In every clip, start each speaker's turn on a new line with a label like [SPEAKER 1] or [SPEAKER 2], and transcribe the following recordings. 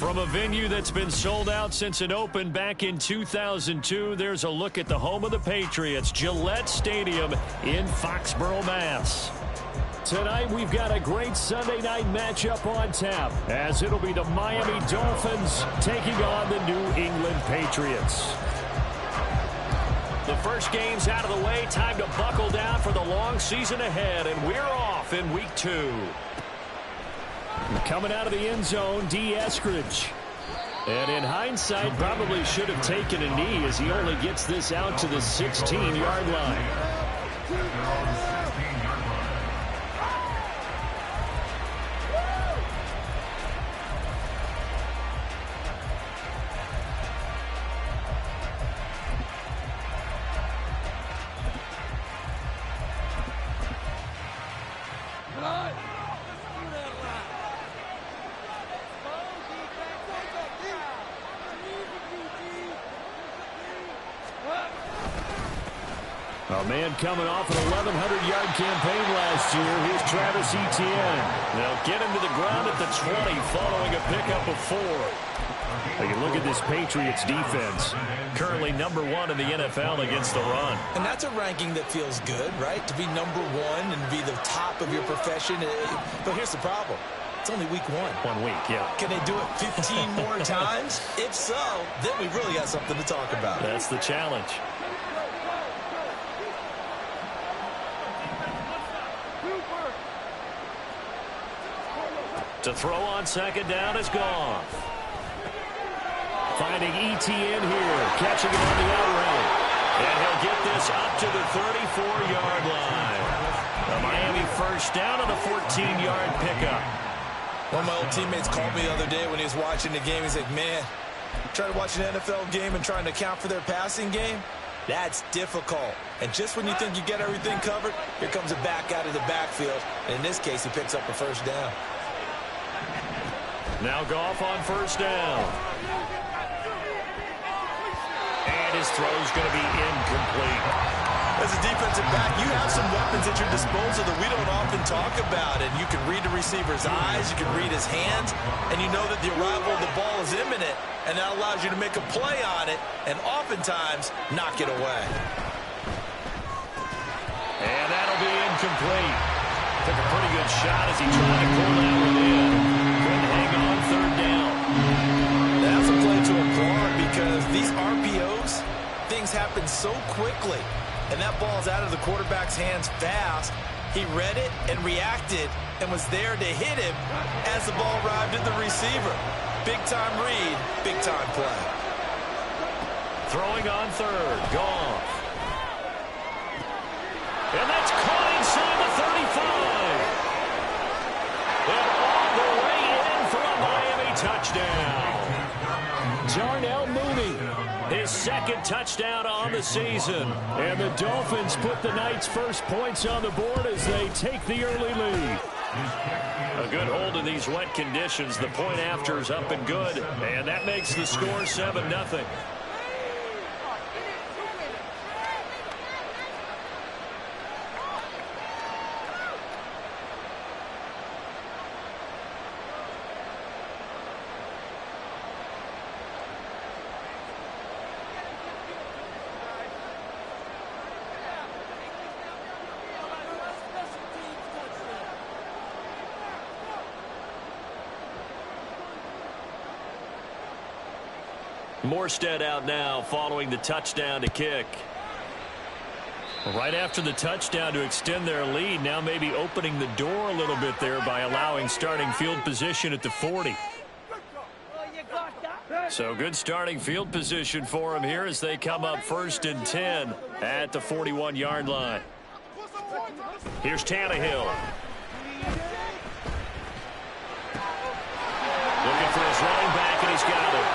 [SPEAKER 1] From a venue that's been sold out since it opened back in 2002, there's a look at the home of the Patriots, Gillette Stadium in Foxborough, Mass. Tonight, we've got a great Sunday night matchup on tap, as it'll be the Miami Dolphins taking on the New England Patriots. The first game's out of the way. Time to buckle down for the long season ahead, and we're off in Week 2. Coming out of the end zone, D. Eskridge. And in hindsight, probably should have taken a knee as he only gets this out to the 16-yard line. A man coming off an 1,100-yard campaign last year. Here's Travis Etienne. They'll get him to the ground at the 20 following a pickup of 4. Take a look at this Patriots defense. Currently number 1 in the NFL against the run.
[SPEAKER 2] And that's a ranking that feels good, right? To be number 1 and be the top of your profession. But here's the problem. It's only week 1.
[SPEAKER 1] 1 week, yeah.
[SPEAKER 2] Can they do it 15 more times? If so, then we really got something to talk about.
[SPEAKER 1] That's the challenge. To throw on second down is Goff. Finding Etienne here, catching it on the out route. And he'll get this up to the 34-yard line. The Miami first down on the 14-yard pickup.
[SPEAKER 2] One of my old teammates called me the other day when he was watching the game. He's like, man, trying to watch an NFL game and trying to account for their passing game? That's difficult. And just when you think you get everything covered, here comes a back out of the backfield. And in this case, he picks up a first down.
[SPEAKER 1] Now Goff on first down. And his throw's going to be incomplete.
[SPEAKER 2] As a defensive back, you have some weapons at your disposal that we don't often talk about. And you can read the receiver's eyes, you can read his hands, and you know that the arrival of the ball is imminent. And that allows you to make a play on it and oftentimes knock it away.
[SPEAKER 1] And that'll be incomplete. Took a pretty good shot as he tried to pull that one in. Couldn't hang on third down.
[SPEAKER 2] That's a play to applaud because these RPOs, things happen so quickly. And that ball's out of the quarterback's hands fast. He read it and reacted and was there to hit him as the ball arrived at the receiver. Big-time read, big-time play.
[SPEAKER 1] Throwing on third, Goff. And that's caught inside the 35. And all the way in for a Miami touchdown. Darnell Mooney, his second touchdown on the season. And the Dolphins put the night's first points on the board as they take the early lead. A good hold in these wet conditions. The point after is up and good. And that makes the score 7-0. Morstead out now following the touchdown to kick. Right after the touchdown to extend their lead, now maybe opening the door a little bit there by allowing starting field position at the 40. So good starting field position for them here as they come up 1st and 10 at the 41-yard line. Here's Tannehill. Looking for his running back, and he's got it.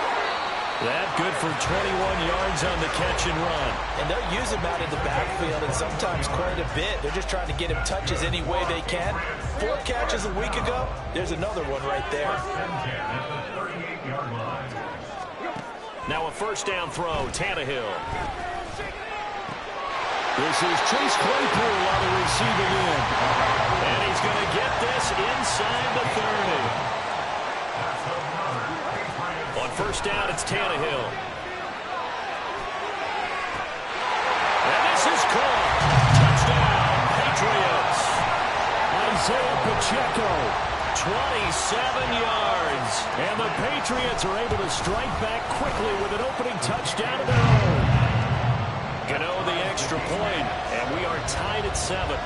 [SPEAKER 1] That good for 21 yards on the catch and run.
[SPEAKER 2] And they'll use him out in the backfield and sometimes quite a bit. They're just trying to get him touches any way they can. 4 catches a week ago. There's another one right there.
[SPEAKER 1] Now a first down throw, Tannehill. This is Chase Claypool on the receiving end. And he's going to get this inside the 30. first down, it's Tannehill. And this is caught. Touchdown, Patriots. Isaiah Pacheco, 27 yards. And the Patriots are able to strike back quickly with an opening touchdown of their own. Gano the extra point, and we are tied at 7.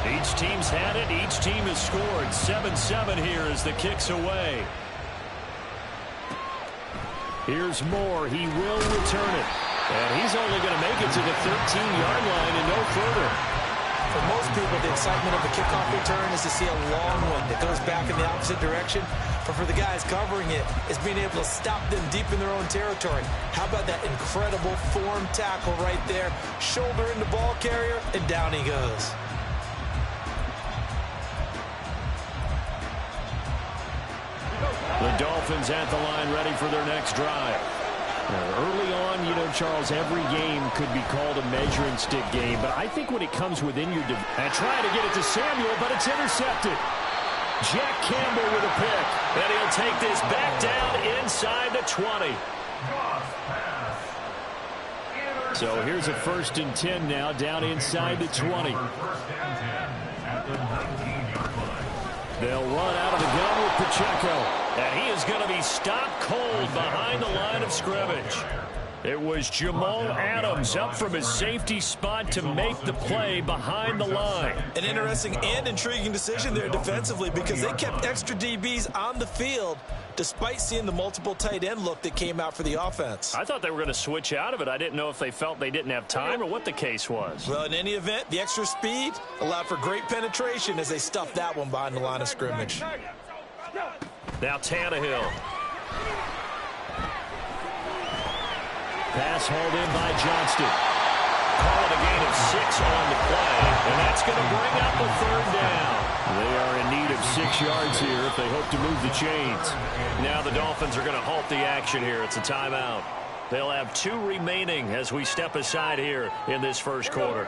[SPEAKER 1] Each team's had it. Each team has scored. 7-7 here as the kick's away. Here's Moore. He will return it. And he's only going to make it to the 13-yard line and no further.
[SPEAKER 2] For most people, the excitement of the kickoff return is to see a long one that goes back in the opposite direction. But for the guys covering it, it's being able to stop them deep in their own territory. How about that incredible form tackle right there? Shoulder in the ball carrier, and down he goes.
[SPEAKER 1] The Dolphins at the line ready for their next drive. Now, early on, you know, Charles, every game could be called a measuring stick game. But I think when it comes within your and trying to get it to Samuel, but it's intercepted. Jack Campbell with a pick. And he'll take this back down inside the 20. So here's a 1st and 10 now down inside the 20. They'll run out of the gun with Pacheco. And he is going to be stopped cold behind the line of scrimmage. It was Jamal Adams up from his safety spot to make the play behind the line.
[SPEAKER 2] An interesting and intriguing decision there defensively because they kept extra DBs on the field despite seeing the multiple tight end look that came out for the offense.
[SPEAKER 1] I thought they were going to switch out of it. I didn't know if they felt they didn't have time or what the case was.
[SPEAKER 2] Well, in any event, the extra speed allowed for great penetration as they stuffed that one behind the line of scrimmage.
[SPEAKER 1] Now Tannehill. Pass hauled in by Johnston. Call it a gain of 6 on the play, and that's going to bring up a 3rd down. They are in need of 6 yards here if they hope to move the chains. Now the Dolphins are going to halt the action here. It's a timeout. They'll have 2 remaining as we step aside here in this first quarter.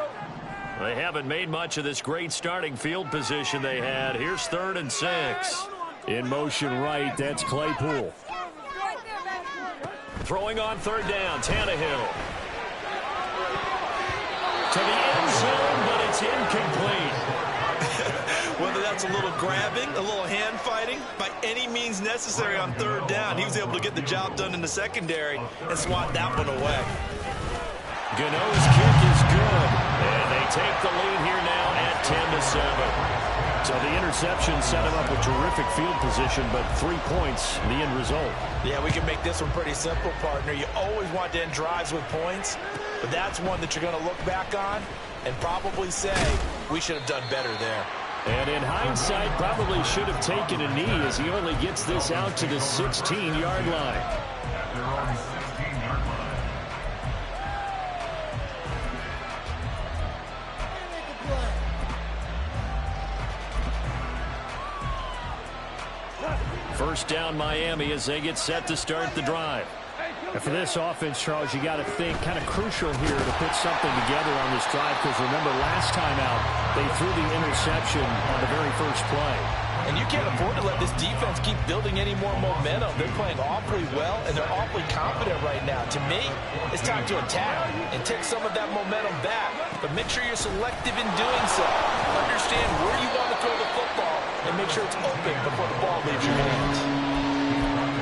[SPEAKER 1] They haven't made much of this great starting field position they had. Here's 3rd and 6. In motion right, that's Claypool. Throwing on 3rd down, Tannehill. To the end zone, but it's incomplete.
[SPEAKER 2] Whether that's a little grabbing, a little hand fighting, by any means necessary on 3rd down, he was able to get the job done in the secondary and swat that one away.
[SPEAKER 1] Gano's kick is good, and they take the lead here now at 10-7. So the interception set him up with terrific field position, but 3 points, the end result.
[SPEAKER 2] Yeah, we can make this one pretty simple, partner. You always want to end drives with points, but that's one that you're going to look back on and probably say, we should have done better there.
[SPEAKER 1] And in hindsight, probably should have taken a knee as he only gets this out to the 16-yard line. First down Miami as they get set to start the drive. And for this offense, Charles, you got to think kind of crucial here to put something together on this drive because remember last time out they threw the interception on the very first play.
[SPEAKER 2] And you can't afford to let this defense keep building any more momentum. They're playing awfully well, and they're awfully confident right now. To me, it's time to attack and take some of that momentum back. But make sure you're selective in doing so. Understand where you want to throw the football and make sure it's open before the ball leaves your hands.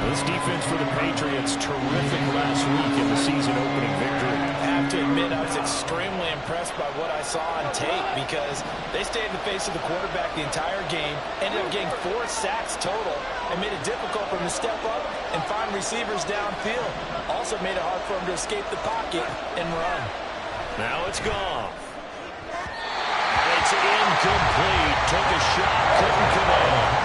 [SPEAKER 1] This defense for the Patriots, terrific last week in the season-opening victory.
[SPEAKER 2] I have to admit, I was extremely impressed by what I saw on tape because they stayed in the face of the quarterback the entire game, ended up getting 4 sacks total, and made it difficult for him to step up and find receivers downfield. Also made it hard for him to escape the pocket and run.
[SPEAKER 1] Now it's gone. It's incomplete. Took a shot, couldn't connect.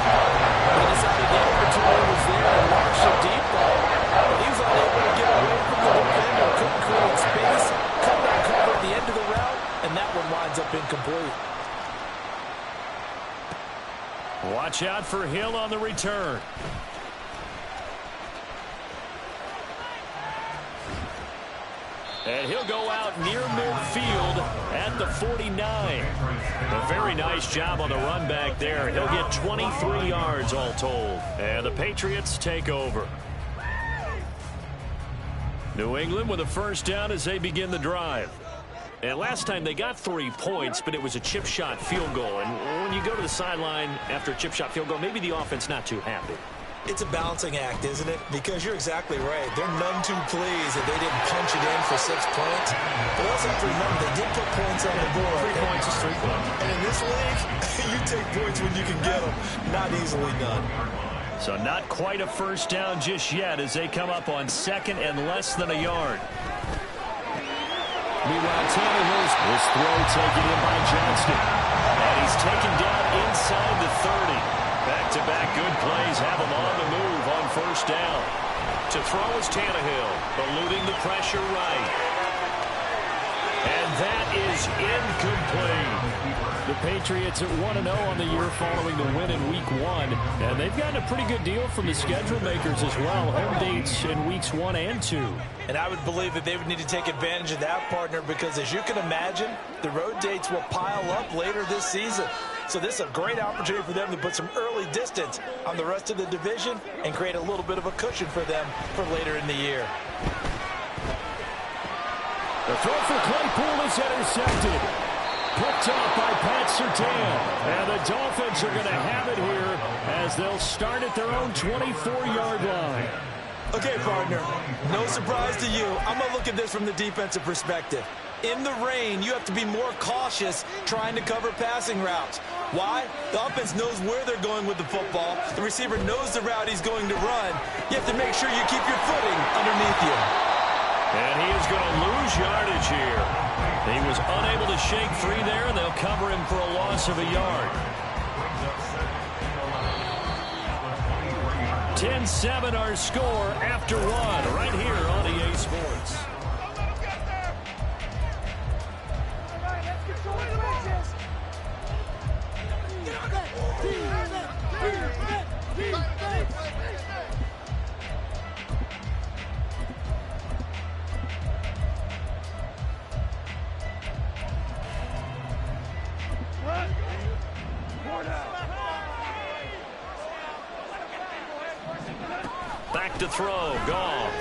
[SPEAKER 2] He decided the opportunity was there to launch a deep ball, but he was unable to get away from the defender. Couldn't create space, could not cover at the end of the route, and that one winds up incomplete.
[SPEAKER 1] Watch out for Hill on the return. And he'll go out near midfield at the 49. A very nice job on the run back there. He'll get 23 yards all told. And the Patriots take over. New England with a first down as they begin the drive. And last time they got 3 points, but it was a chip shot field goal. And when you go to the sideline after a chip shot field goal, maybe the offense not too happy.
[SPEAKER 2] It's a balancing act, isn't it? Because you're exactly right. They're none too pleased that they didn't punch it in for 6 points. But also have to remember, they did put points on the board.
[SPEAKER 1] 3 points is 3 points.
[SPEAKER 2] And in this league, you take points when you can get them. Not easily done.
[SPEAKER 1] So not quite a first down just yet as they come up on second and less than a yard. Meanwhile, Tannehill's this throw taken in by Johnston. And he's taken down inside the 30. Back-to-back good plays have him on the move on first down. To throw is Tannehill, eluding the pressure right. And that is incomplete. The Patriots at 1-0 on the year following the win in Week 1. And they've gotten a pretty good deal from the schedule makers as well. Home dates in Weeks 1 and 2.
[SPEAKER 2] And I would believe that they would need to take advantage of that, partner, because as you can imagine, the road dates will pile up later this season. So this is a great opportunity for them to put some early distance on the rest of the division and create a little bit of a cushion for them for later in the year.
[SPEAKER 1] The throw for Claypool is intercepted. Picked off by Pat Surtain. And the Dolphins are going to have it here as they'll start at their own 24-yard line.
[SPEAKER 2] Okay, partner, no surprise to you. I'm going to look at this from the defensive perspective. In the rain, you have to be more cautious trying to cover passing routes. Why? The offense knows where they're going with the football. The receiver knows the route he's going to run. You have to make sure you keep your footing underneath you.
[SPEAKER 1] And he is going to lose yardage here. He was unable to shake free there, and they'll cover him for a loss of a yard. 10-7 our score after 1 right here on EA Sports. Back to throw, Goff.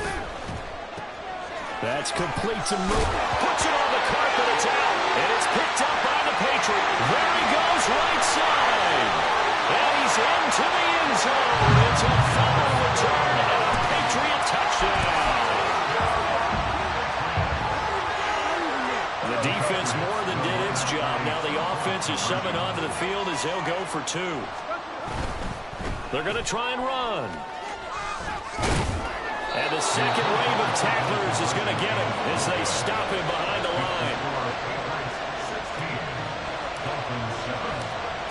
[SPEAKER 1] That's complete to move. Puts it on the carpet, it's out. And it's picked up by the Patriot. There he goes, right side. And he's into the end zone. It's a foul return and a Patriot touchdown. The defense more than did its job. Now the offense is summoned onto the field as they'll go for 2. They're going to try and run. And the second wave of tacklers is going to get him as they stop him behind the line.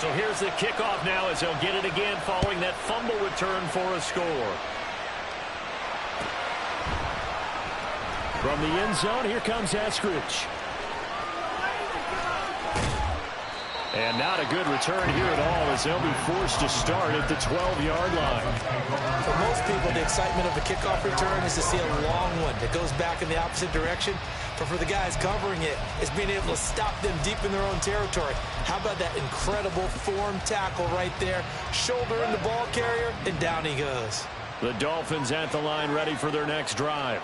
[SPEAKER 1] So here's the kickoff now as they'll get it again following that fumble return for a score. From the end zone, here comes Eskridge. And not a good return here at all as they'll be forced to start at the 12-yard line.
[SPEAKER 2] For most people, the excitement of the kickoff return is to see a long one that goes back in the opposite direction. But for the guys covering it, it's being able to stop them deep in their own territory. How about that incredible form tackle right there? Shoulder in the ball carrier, and down he goes.
[SPEAKER 1] The Dolphins at the line ready for their next drive.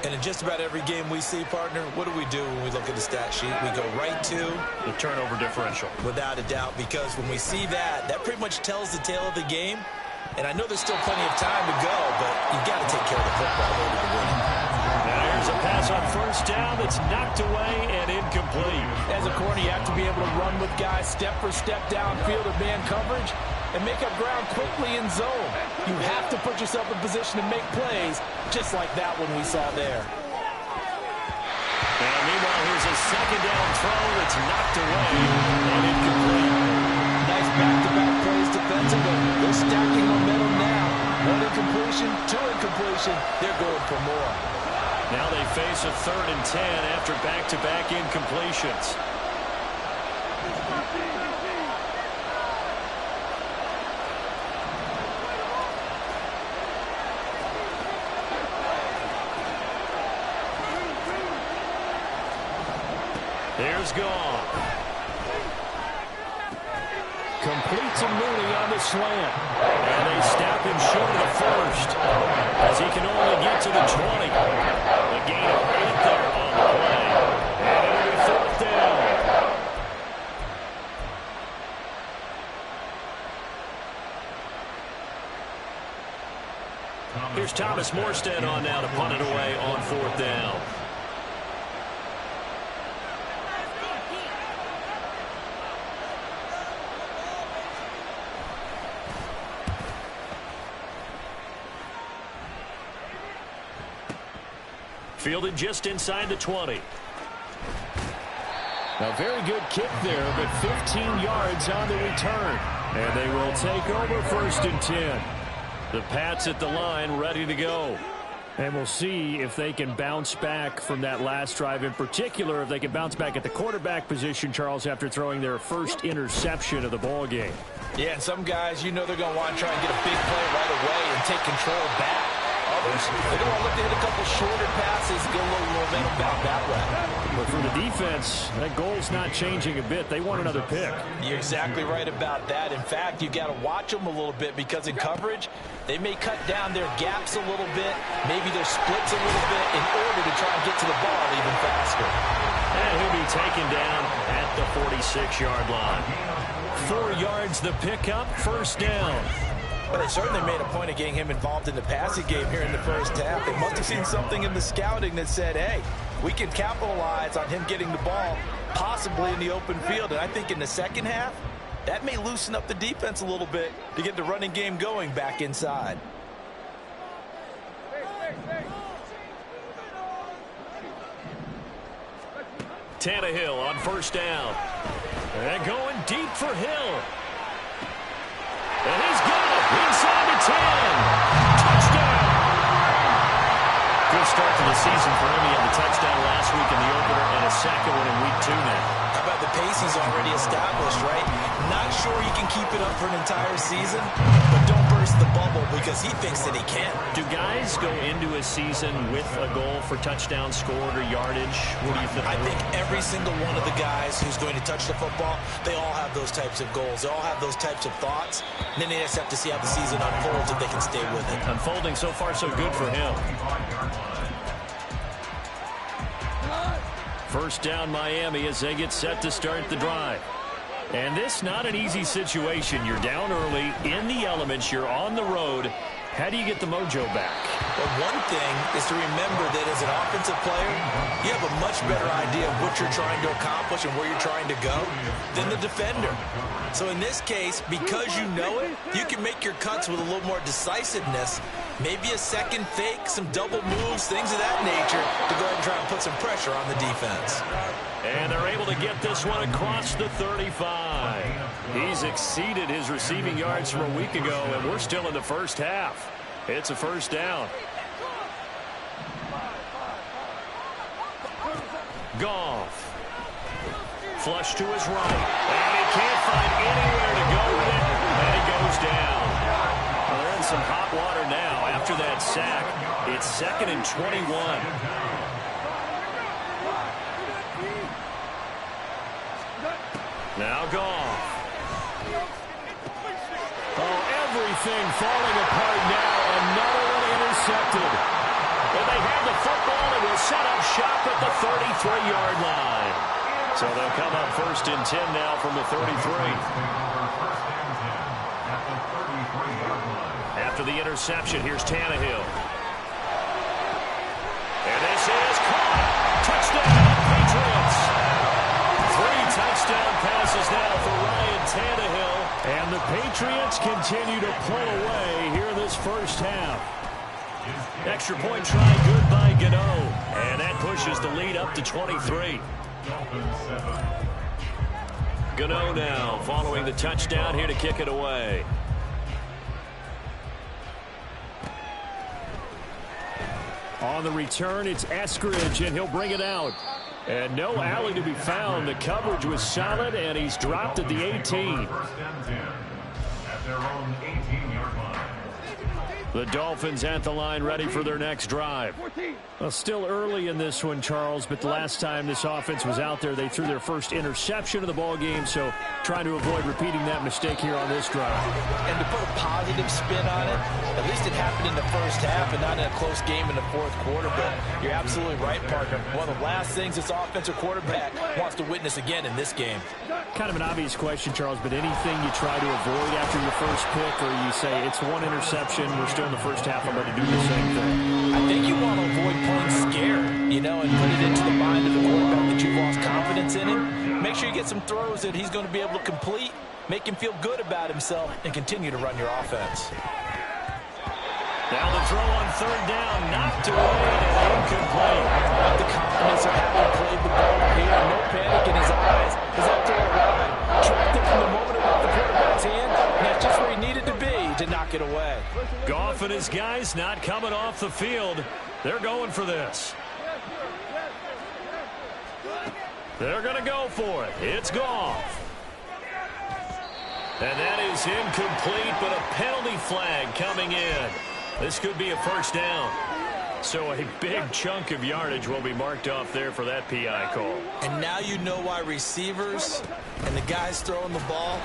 [SPEAKER 2] And in just about every game we see, partner, what do we do when we look at the stat sheet? We go right to
[SPEAKER 1] the turnover differential.
[SPEAKER 2] Without a doubt, because when we see that, that pretty much tells the tale of the game. And I know there's still plenty of time to go, but you've got to take care of the football in order to win it.
[SPEAKER 1] Now here's a pass on first down that's knocked away and incomplete.
[SPEAKER 2] As a corner, you have to be able to run with guys step for step downfield of man coverage and make up ground quickly in zone. You have to put yourself in position to make plays, just like that one we saw there.
[SPEAKER 1] And meanwhile, here's a second down throw that's knocked away and incomplete.
[SPEAKER 2] Nice back-to-back plays defensively. They're stacking momentum now. 1 incompletion, 2 incompletion. They're going for more.
[SPEAKER 1] Now they face a 3rd and 10 after back-to-back incompletions. Here's Goff. Completes a Mooney on the slant. And they snap him short of the first, as he can only get to the 20. A gain of 8 there on the play. And it'll be 4th down. Here's Thomas Morstead on now to punt it away on 4th down. Fielded just inside the 20. A very good kick there, but 15 yards on the return. And they will take over 1st and 10. The Pats at the line ready to go. And we'll see if they can bounce back from that last drive. In particular, if they can bounce back at the quarterback position, Charles, after throwing their first interception of the ball game.
[SPEAKER 2] Yeah, and some guys, you know they're going to want to try and get a big play right away and take control back. Others, they're going to look to hit a couple shorter passes, get a little momentum back that way.
[SPEAKER 1] But for the defense, that goal's not changing a bit. They want another pick.
[SPEAKER 2] You're exactly right about that. In fact, you've got to watch them a little bit because in coverage, they may cut down their gaps a little bit, maybe their splits a little bit in order to try and get to the ball even faster.
[SPEAKER 1] And he'll be taken down at the 46-yard line. 4 yards the pickup, 1st down.
[SPEAKER 2] But they certainly made a point of getting him involved in the passing game here in the first half. They must have seen something in the scouting that said, hey, we can capitalize on him getting the ball possibly in the open field. And I think in the second half, that may loosen up the defense a little bit to get the running game going back inside.
[SPEAKER 1] Tannehill on 1st down. And going deep for Hill. And he's got it inside the 10. Touchdown. Good start to the season for him. He had the touchdown last week in the opener and a second one in week 2 now.
[SPEAKER 2] How about the pace he's already established, right? Not sure he can keep it up for an entire season, but don't burst the bubble because he thinks that he can.
[SPEAKER 1] Do guys go into a season with a goal for touchdown scored or yardage? What do you think?
[SPEAKER 2] I think every single one of the guys who's going to touch the football, they all have those types of goals. They all have those types of thoughts. And then they just have to see how the season unfolds if they can stay with it.
[SPEAKER 1] Unfolding so far so good for him. 1st down Miami as they get set to start the drive. And this not an easy situation. You're down early, in the elements, you're on the road. How do you get the mojo back?
[SPEAKER 2] Well, one thing is to remember that as an offensive player, you have a much better idea of what you're trying to accomplish and where you're trying to go than the defender. So in this case, because you know it, you can make your cuts with a little more decisiveness. Maybe a second fake, some double moves, things of that nature to go ahead and try and put some pressure on the defense.
[SPEAKER 1] And they're able to get this one across the 35. He's exceeded his receiving yards from a week ago, and we're still in the first half. It's a 1st down. Goff. Flush to his right. And he can't find anywhere to go with it. And he goes down. Well, they're in some hot water now. After that sack, it's 2nd and 21. Now Goff. Oh, everything falling apart now. Another one intercepted. And they have the football and will set up shop at the 33-yard line. So they'll come up 1st and 10 now from the 33. After the interception, here's Tannehill. And this is caught. Touchdown, Patriots. 3 touchdown passes now for Ryan Tannehill. And the Patriots continue to pull away here in this first half. Extra point try good by Gano. And that pushes the lead up to 23. Gano now following the touchdown here to kick it away. On the return, it's Eskridge, and he'll bring it out. And no alley to be found. The coverage was solid, and he's dropped at the 18.
[SPEAKER 3] First and 10 at their own 18-yard line.
[SPEAKER 1] The Dolphins at the line ready for their next drive. Well, still early in this one, Charles, but the last time this offense was out there, they threw their first interception of the ball game, so trying to avoid repeating that mistake here on this drive.
[SPEAKER 2] And to put a positive spin on it, at least it happened in the first half and not in a close game in the fourth quarter, but you're absolutely right, partner. One of the last things this offensive quarterback wants to witness again in this game.
[SPEAKER 1] Kind of an obvious question, Charles, but anything you try to avoid after your first pick, or you say it's one interception, we're still in the first half, I'm going to do the same thing?
[SPEAKER 2] I think you want to avoid playing scared, and put it into the mind of the quarterback that you've lost confidence in him. Make sure you get some throws that he's going to be able to complete, make him feel good about himself, and continue to run your offense.
[SPEAKER 1] Now the throw on third down, knocked away and incomplete.
[SPEAKER 2] The confidence of having played the ball here, no panic in his eyes. As that throw arrived, tracked it from the moment it left the quarterback's hand, and that's just where he needed to be to knock it away.
[SPEAKER 1] Goff and his guys not coming off the field. They're going for this. They're going to go for it. It's Goff. And that is incomplete, but a penalty flag coming in. This could be a first down. So a big chunk of yardage will be marked off there for that PI call.
[SPEAKER 2] And now you know why receivers and the guys throwing the ball,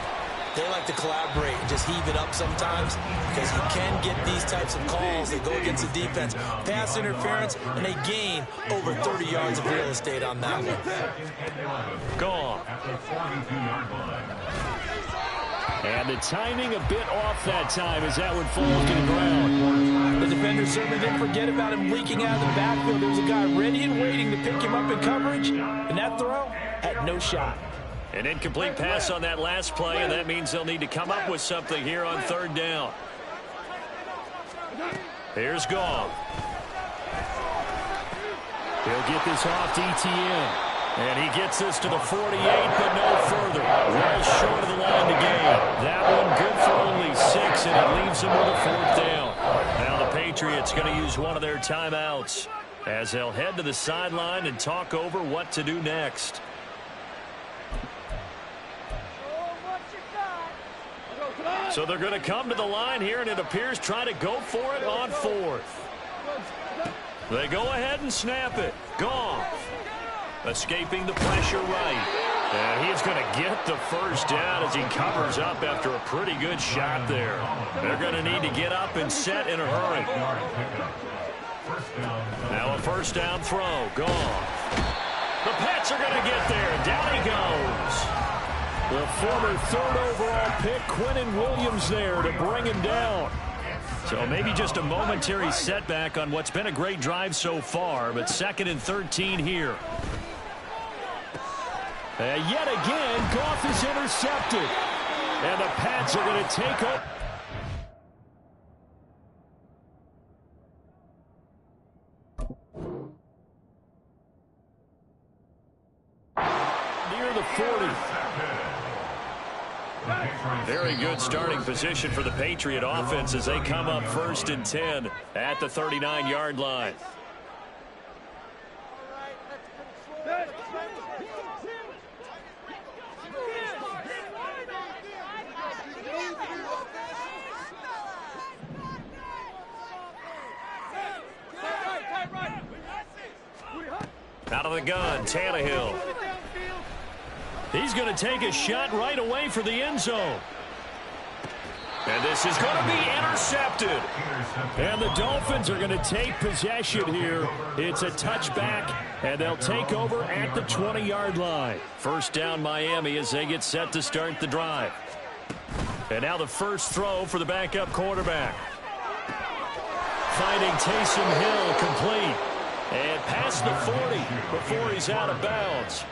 [SPEAKER 2] they like to collaborate and just heave it up sometimes, because you can get these types of calls that go against the defense. Pass interference, and they gain over 30 yards of real estate on that one.
[SPEAKER 1] Gone. And the timing a bit off that time as that one falls to the ground.
[SPEAKER 2] The defender certainly didn't forget about him leaking out of the backfield. There was a guy ready and waiting to pick him up in coverage, and that throw had no shot.
[SPEAKER 1] An incomplete pass on that last play, and that means they'll need to come up with something here on third down. Here's Goff. He'll get this off to ETN. And he gets this to the 48, but no further. Well short of the line to gain. That one good for only 6, and it leaves him with a fourth down. Now the Patriots going to use one of their timeouts as they'll head to the sideline and talk over what to do next. So they're going to come to the line here, and it appears try to go for it on fourth. They go ahead and snap it. Goff. Escaping the pressure right. And he's going to get the first down as he covers up after a pretty good shot there. They're going to need to get up and set in a hurry. Now a first down throw. Goff. The Pats are going to get there. Down he goes. The former third overall pick, Quinnen Williams, there to bring him down. So maybe just a momentary setback on what's been a great drive so far, but 2nd and 13 here. And yet again, Goff is intercepted. And the Pats are going to take up. Near the 40. Very good starting position for the Patriot offense as they come up 1st and 10 at the 39-yard line. Out of the gun, Tannehill. He's going to take a shot right away for the end zone. And this is going to be intercepted. And the Dolphins are going to take possession here. It's a touchback, and they'll take over at the 20-yard line. First down, Miami, as they get set to start the drive. And now the first throw for the backup quarterback. Finding Taysom Hill complete. And past the 40 before he's out of bounds.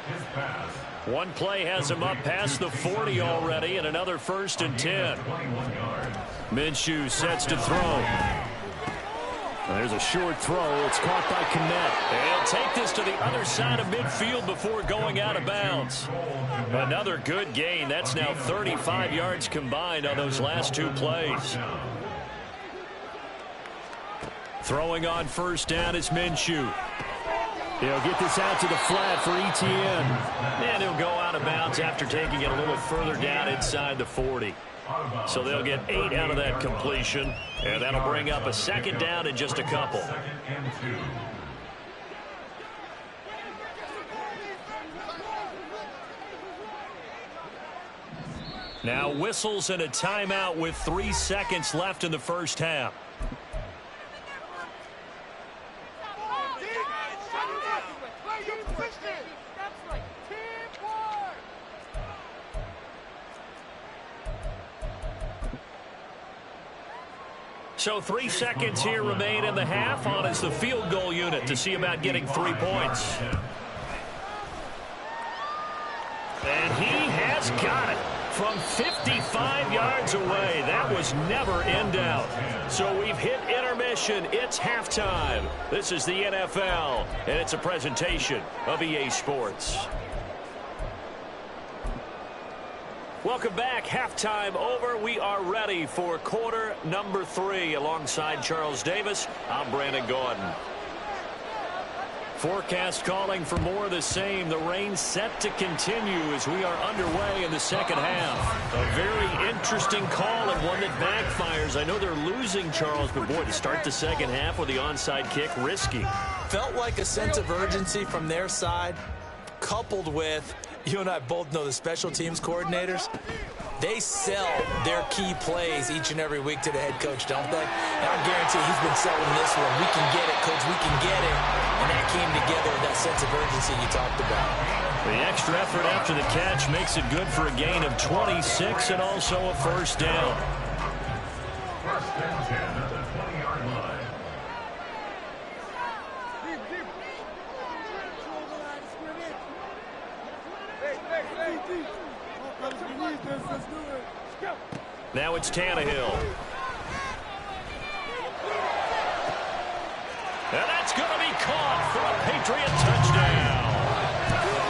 [SPEAKER 1] One play has him up past the 40 already, and another 1st and 10. Minshew sets to throw. And there's a short throw. It's caught by Kmet. And he'll take this to the other side of midfield before going out of bounds. Another good gain. That's now 35 yards combined on those last 2 plays. Throwing on first down is Minshew. He'll get this out to the flat for ETN. And he'll go out of bounds after taking it a little further down inside the 40. So they'll get 8 out of that completion, and that'll bring up a second down in just a couple. Now whistles and a timeout with 3 seconds left in the first half. So 3 seconds here remain in the half. On is the field goal unit to see about getting 3 points. And he has got it from 55 yards away. That was never in doubt. So we've hit intermission. It's halftime. This is the NFL, and it's a presentation of EA Sports. Welcome back. Halftime over. We are ready for quarter number 3. Alongside Charles Davis, I'm Brandon Gordon. Forecast calling for more of the same. The rain set to continue as we are underway in the second half. A very interesting call and one that backfires. I know they're losing, Charles, but boy, to start the second half with the onside kick, risky.
[SPEAKER 2] Felt like a sense of urgency from their side, coupled with, you and I both know the special teams coordinators, they sell their key plays each and every week to the head coach, don't they? And I guarantee he's been selling this one. We can get it, coach, we can get it. And that came together with that sense of urgency you talked about.
[SPEAKER 1] The extra effort after the catch makes it good for a gain of 26 and also a first down.
[SPEAKER 3] First and 10 at the 20-yard line.
[SPEAKER 1] Now it's Tannehill. And that's going to be caught for a Patriot touchdown.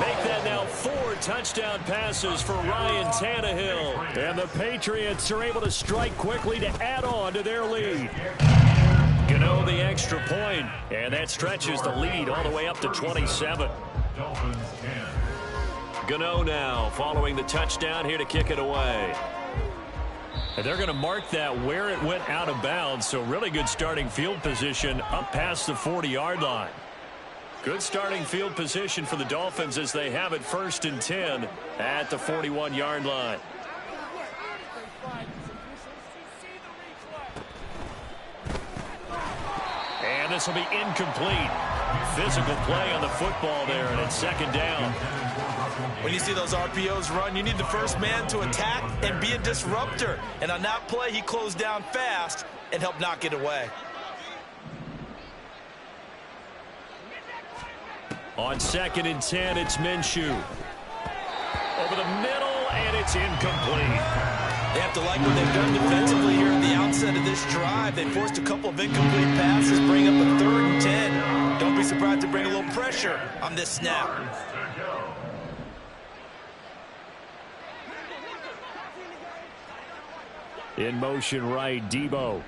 [SPEAKER 1] Make that now 4 touchdown passes for Ryan Tannehill. And the Patriots are able to strike quickly to add on to their lead. Gano the extra point, and that stretches the lead all the way up to 27.
[SPEAKER 3] Dolphins 10.
[SPEAKER 1] Gano now following the touchdown here to kick it away. And they're going to mark that where it went out of bounds, so really good starting field position up past the 40-yard line. Good starting field position for the Dolphins as they have it 1st and 10 at the 41-yard line. And this will be incomplete. Physical play on the football there, and it's second down.
[SPEAKER 2] When you see those RPOs run, you need the first man to attack and be a disruptor. And on that play, he closed down fast and helped knock it away.
[SPEAKER 1] On 2nd and 10, it's Minshew. Over the middle, and it's incomplete.
[SPEAKER 2] They have to like what they've done defensively here at the outset of this drive. They forced a couple of incomplete passes, bring up a 3rd and 10. Don't be surprised to bring a little pressure on this snap.
[SPEAKER 1] In motion right, Debo.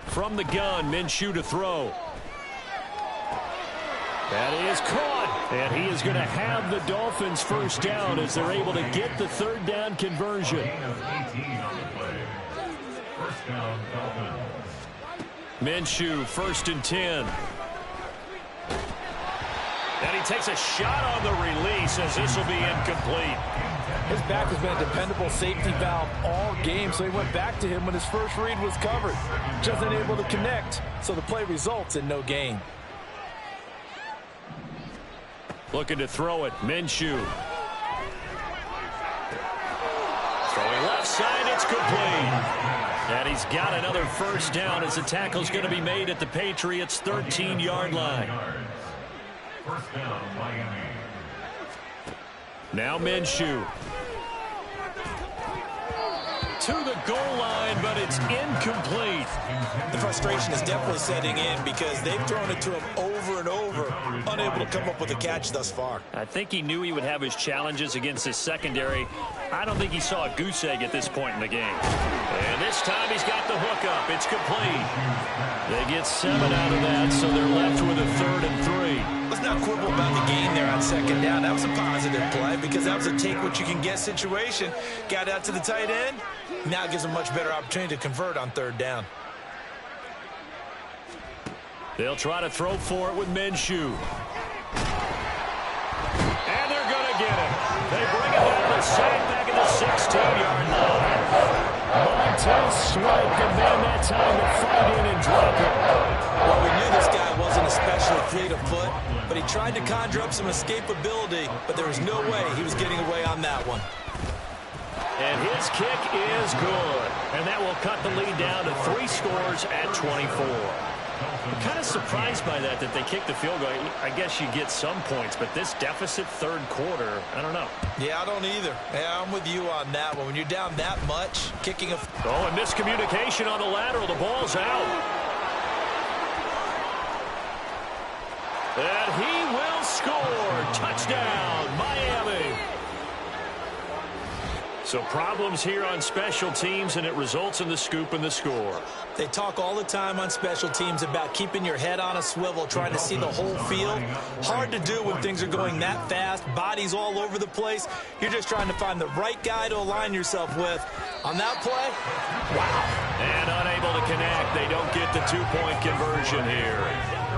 [SPEAKER 1] From the gun, Minshew to throw. That is caught, and he is going to have the Dolphins first down as they're able to get the 3rd down conversion. Minshew, 1st and 10. And he takes a shot on the release as this will be incomplete.
[SPEAKER 4] His back has been a dependable safety valve all game, so he went back to him when his first read was covered. Just unable to connect, so the play results in no gain.
[SPEAKER 1] Looking to throw it, Minshew. Throwing left side, it's complete. And he's got another first down as the tackle's going to be made at the Patriots' 13-yard line.
[SPEAKER 3] First down, Miami.
[SPEAKER 1] Now Minshew. To the goal line, but it's incomplete.
[SPEAKER 2] The frustration is definitely setting in because they've thrown it to him over and over, unable to come up with a catch thus far.
[SPEAKER 1] I think he knew he would have his challenges against his secondary. I don't think he saw a goose egg at this point in the game. And this time he's got the hookup. It's complete. They get 7 out of that, so they're left with a 3rd and 3.
[SPEAKER 2] Let's not quibble about the gain there on 2nd down. That was a positive play because that was a take-what-you-can-get situation. Got out to the tight end. Now it gives them a much better opportunity to convert on 3rd down.
[SPEAKER 1] They'll try to throw for it with Minshew. And they're going to get it. They bring it down and sack back at the 16-yard line. Montez Sweat, the man that time to fight in and drop it.
[SPEAKER 2] Well, we knew this guy wasn't especially fleet of foot, but he tried to conjure up some escapability, but there was no way he was getting away on that one.
[SPEAKER 1] And his kick is good. And that will cut the lead down to 3 scores at 24. I'm kind of surprised by that they kicked the field goal. I guess you get some points, but this deficit 3rd quarter, I don't know. Yeah,
[SPEAKER 2] I don't either. Yeah, I'm with you on that one. When you're down that much, kicking a...
[SPEAKER 1] Oh, and miscommunication on the lateral. The ball's out. And he will score. Touchdown, Miami. So problems here on special teams, and it results in the scoop and the score.
[SPEAKER 2] They talk all the time on special teams about keeping your head on a swivel, trying to see the whole field. Hard to do when things are going that fast, bodies all over the place. You're just trying to find the right guy to align yourself with. On that play, wow.
[SPEAKER 1] And unable to connect. They don't get the 2-point conversion here.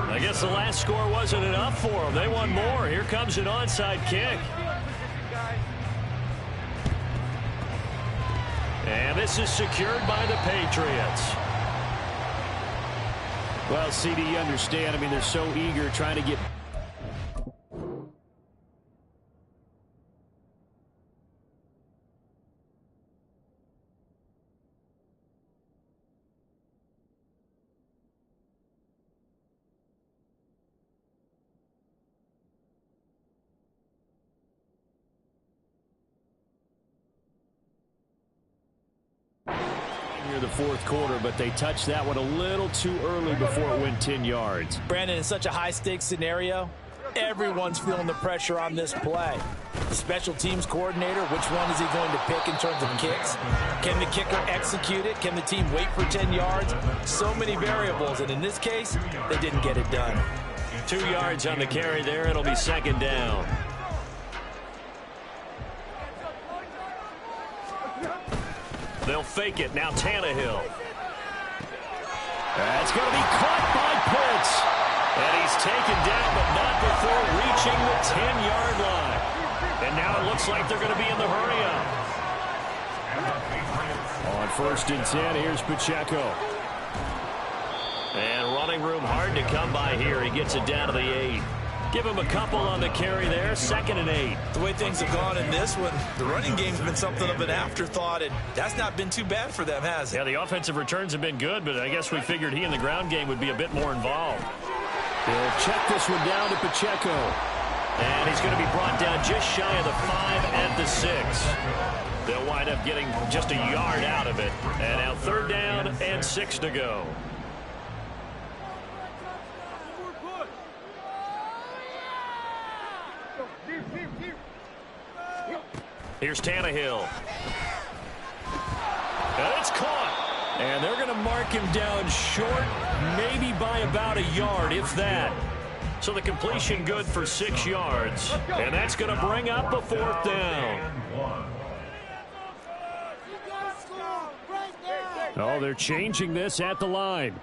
[SPEAKER 1] I guess the last score wasn't enough for them. They want more. Here comes an onside kick. And this is secured by the Patriots.
[SPEAKER 5] Well, CD, you understand. I mean, they're so eager trying to get... the 4th quarter, but they touched that one a little too early before it went 10 yards.
[SPEAKER 4] Brandon, in such a high-stakes scenario, everyone's feeling the pressure on this play. The special teams coordinator, which one is he going to pick in terms of kicks? Can the kicker execute it? Can the team wait for 10 yards? So many variables, and in this case, they didn't get it done.
[SPEAKER 1] 2 yards on the carry there. It'll be 2nd down. They'll fake it. Now Tannehill. That's going to be caught by Pitts. And he's taken down, but not before reaching the 10-yard line. And now it looks like they're going to be in the hurry-up. On 1st and 10, here's Pacheco. And running room hard to come by here. He gets it down to the 8. Give him a couple on the carry there. 2nd and 8.
[SPEAKER 2] The way things have gone in this one, the running game's been something of an afterthought, and that's not been too bad for them, has it?
[SPEAKER 1] Yeah, the offensive returns have been good, but I guess we figured he in the ground game would be a bit more involved.
[SPEAKER 5] They'll check this one down to Pacheco.
[SPEAKER 1] And he's going to be brought down just shy of the 5 at the 6. They'll wind up getting just a yard out of it. And now 3rd down and 6 to go. Here's Tannehill. And it's caught. And they're going to mark him down short, maybe by about a yard, if that. So the completion good for 6 yards. And that's going to bring up a 4th down. Oh, they're changing this at the line.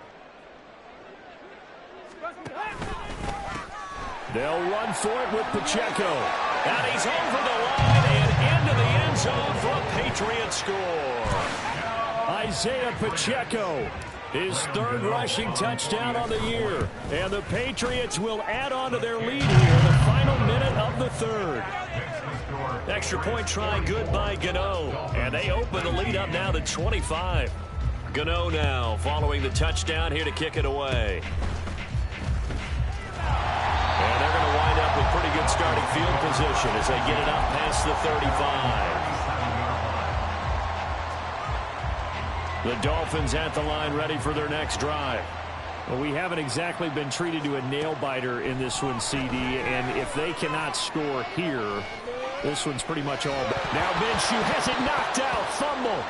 [SPEAKER 1] They'll run for it with Pacheco. And he's over the line and into the end zone for a Patriot score. Isaiah Pacheco, his 3rd rushing touchdown on the year. And the Patriots will add on to their lead here in the final minute of the 3rd. Extra point try good by Gano. And they open the lead up now to 25. Gano now following the touchdown here to kick it away. And they're going to wind up with pretty good starting field position as they get it up past the 35. The Dolphins at the line ready for their next drive. Well, we haven't exactly been treated to a nail-biter in this one, CD, and if they cannot score here, this one's pretty much all. Now Minshew has it knocked out. Fumble.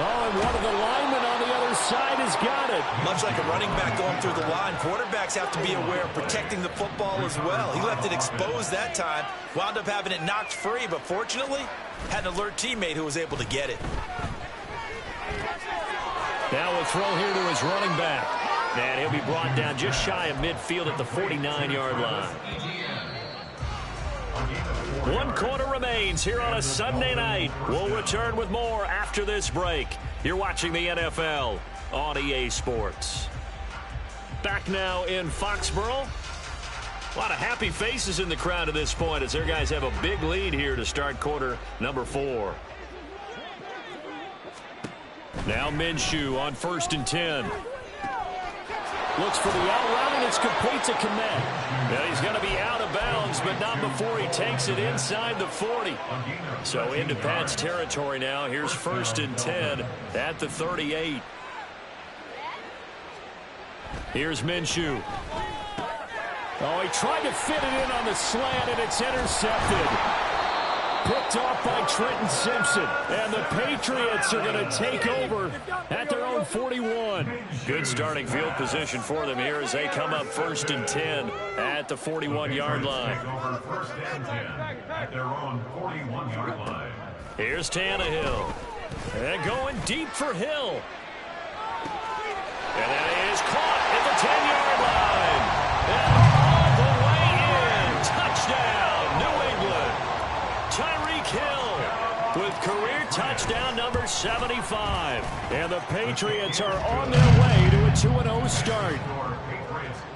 [SPEAKER 1] Oh, and one of the linemen on the other side has got it.
[SPEAKER 2] Much like a running back going through the line, quarterbacks have to be aware of protecting the football as well. He left it exposed that time, wound up having it knocked free, but fortunately, had an alert teammate who was able to get it.
[SPEAKER 1] Now a throw here to his running back. And he'll be brought down just shy of midfield at the 49-yard line. 1 quarter remains here on a Sunday night. We'll return with more after this break. You're watching the NFL on EA Sports. Back now in Foxborough. A lot of happy faces in the crowd at this point as their guys have a big lead here to start quarter number 4. Now Minshew on 1st and 10. Looks for the out route, and it's complete to Kmet. Now he's going to be out of bounds, but not before he takes it inside the 40. So into Pat's territory now. Here's 1st and 10 at the 38. Here's Minshew. Oh, he tried to fit it in on the slant, and it's intercepted. Picked off by Trenton Simpson. And the Patriots are going to take over at their own 41. Good starting field position for them here as they come up 1st and 10 at the 41-yard line. Here's Tannehill. And going deep for Hill. And that is caught at the 10-yard line. And all the way in. Touchdown, New England. Tyreek Hill with career touchdown number 75. And the Patriots are on their way to a 2-0 start.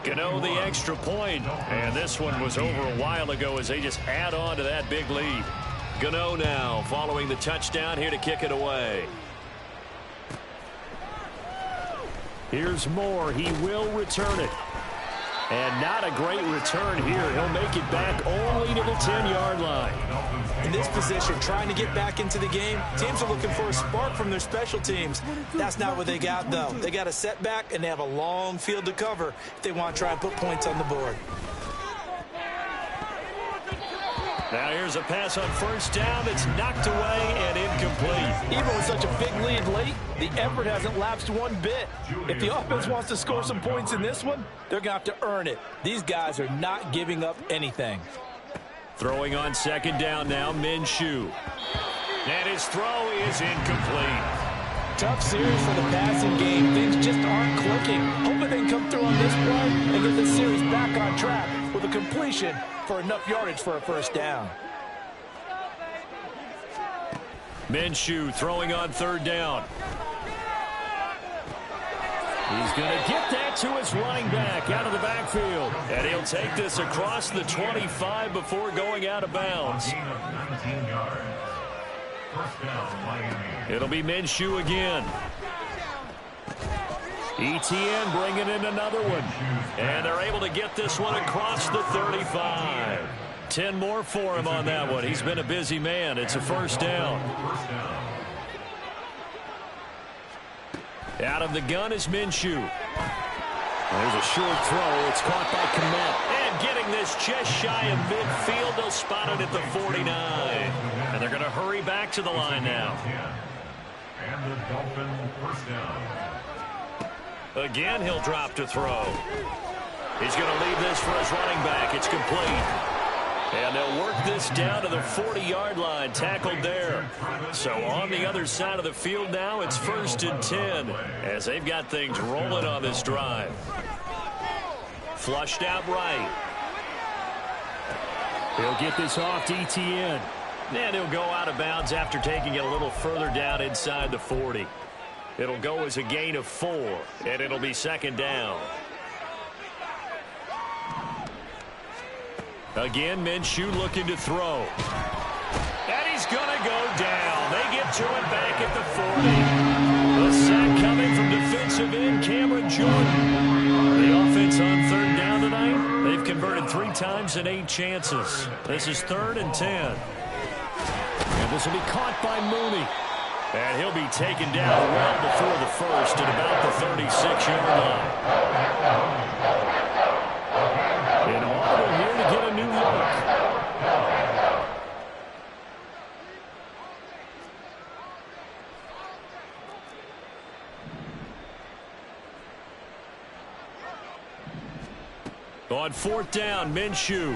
[SPEAKER 1] Gano the extra point. And this one was over a while ago as they just add on to that big lead. Gano now following the touchdown here to kick it away. Here's Moore. He will return it. And not a great return here. He'll make it back only to the 10-yard line.
[SPEAKER 2] In this position, trying to get back into the game, teams are looking for a spark from their special teams. That's not what they got, though. They got a setback, and they have a long field to cover if they want to try and put points on the board.
[SPEAKER 1] Now here's a pass on 1st down that's knocked away and incomplete.
[SPEAKER 4] Even with such a big lead late, the effort hasn't lapsed one bit. If the offense wants to score some points in this one, they're going to have to earn it. These guys are not giving up anything.
[SPEAKER 1] Throwing on 2nd down now, Minshew. And his throw is incomplete.
[SPEAKER 4] Tough series for the passing game. Things just aren't clicking. Hoping they can come through on this play and get the series back on track with a completion for enough yardage for a 1st down.
[SPEAKER 1] Minshew throwing on 3rd down. He's going to get that to his running back out of the backfield. And he'll take this across the 25 before going out of bounds. It'll be Minshew again. ETN bringing in another one. And they're able to get this one across the 35. 10 more for him on that one. He's been a busy man. It's a 1st down. Out of the gun is Minshew. There's a short throw. It's caught by Kmet. And getting this just shy of midfield. They'll spot it at the 49. And they're going to hurry back to the line now.
[SPEAKER 3] And the Dolphin 1st down.
[SPEAKER 1] Again, he'll drop to throw. He's going to leave this for his running back. It's complete. And they'll work this down to the 40-yard line, tackled there. So on the other side of the field now, it's 1st and 10 as they've got things rolling on this drive. Flushed out right. He'll get this off to ETN. And he'll go out of bounds after taking it a little further down inside the 40. It'll go as a gain of 4, and it'll be 2nd down. Again, Minshew looking to throw. And he's going to go down. They get to it back at the 40. The sack coming from defensive end Cameron Jordan. The offense on 3rd down tonight, they've converted 3 times in 8 chances. This is 3rd and 10. And this will be caught by Mooney. And he'll be taken down well before the 1st at about the 36-yard line. And Auburn here to get a new look. On fourth down, Minshew.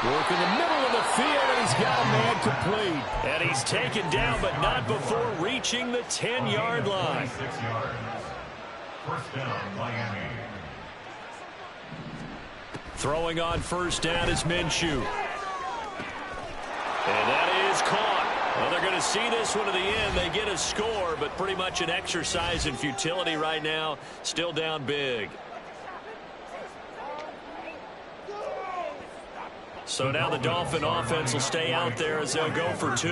[SPEAKER 1] Work in the middle of the field, and he's got a man complete. And he's taken down, but not before reaching the 10-yard line.
[SPEAKER 3] 6 yards. First down, Miami.
[SPEAKER 1] Throwing on first down is Minshew. And that is caught. Well, they're going to see this one to the end. They get a score, but pretty much an exercise in futility right now. Still down big. So now the Dolphin offense will stay out there as they'll go for 2.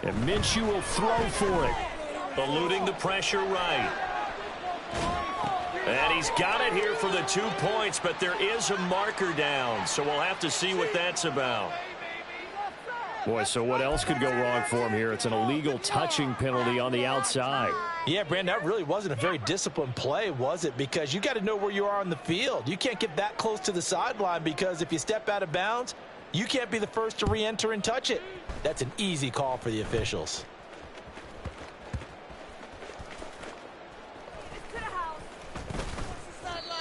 [SPEAKER 1] And Minshew will throw for it. Eluding the pressure right. And he's got it here for the 2 points, but there is a marker down. So we'll have to see what that's about.
[SPEAKER 5] Boy, so what else could go wrong for him here? It's an illegal touching penalty on the outside.
[SPEAKER 4] Yeah, Brandon, that really wasn't a very disciplined play, was it? Because you got to know where you are on the field. You can't get that close to the sideline because if you step out of bounds, you can't be the first to re-enter and touch it. That's an easy call for the officials.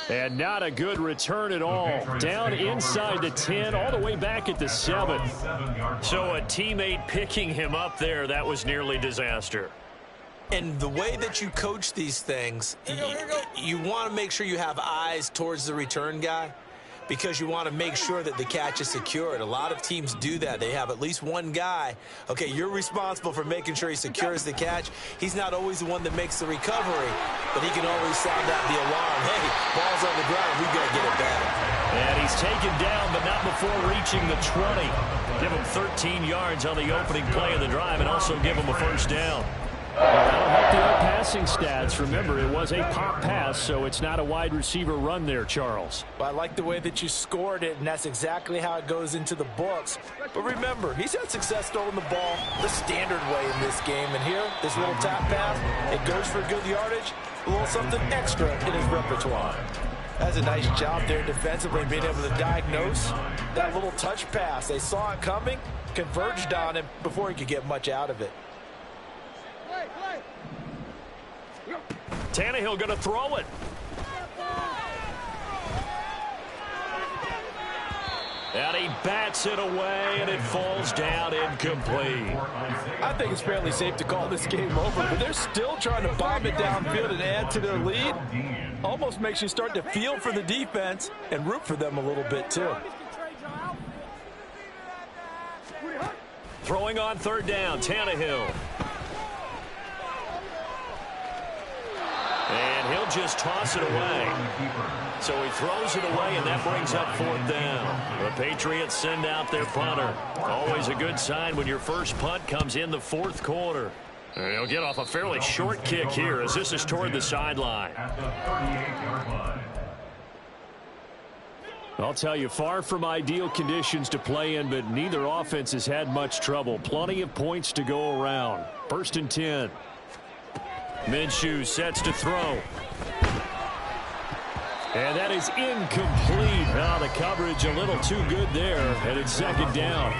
[SPEAKER 5] And not a good return at all. Down inside the 10, all the way back at the 7.
[SPEAKER 1] So a teammate picking him up there, that was nearly disaster.
[SPEAKER 2] And the way that you coach these things, you want to make sure you have eyes towards the return guy because you want to make sure that the catch is secured. A lot of teams do that. They have at least one guy. Okay, you're responsible for making sure he secures the catch. He's not always the one that makes the recovery, but he can always sound out the alarm. Hey, ball's on the ground. We got to get it back.
[SPEAKER 1] And he's taken down, but not before reaching the 20. Give him 13 yards on the opening play of the drive and also give him a first down.
[SPEAKER 5] That'll help the passing stats. Remember, it was a pop pass, so it's not a wide receiver run there, Charles.
[SPEAKER 4] I like the way that you scored it, and that's exactly how it goes into the books. But remember, he's had success throwing the ball the standard way in this game. And here, this little tap pass, it goes for good yardage, a little something extra in his repertoire. That's a nice job there defensively, being able to diagnose that little touch pass. They saw it coming, converged on him before he could get much out of it.
[SPEAKER 1] Tannehill going to throw it. And he bats it away, and it falls down incomplete.
[SPEAKER 4] I think it's fairly safe to call this game over, but they're still trying to bomb it downfield and add to their lead. Almost makes you start to feel for the defense and root for them a little bit, too.
[SPEAKER 1] Throwing on third down, Tannehill. And he'll just toss it away. So he throws it away, and that brings up fourth down. The Patriots send out their punter. Always a good sign when your first punt comes in the fourth quarter. And he'll get off a fairly short kick here as this is toward the sideline.
[SPEAKER 3] At the 38-yard line.
[SPEAKER 5] I'll tell you, far from ideal conditions to play in, but neither offense has had much trouble. Plenty of points to go around. First and 10. Minshew sets to throw. And that is incomplete. Now the coverage a little too good there, and it's second down.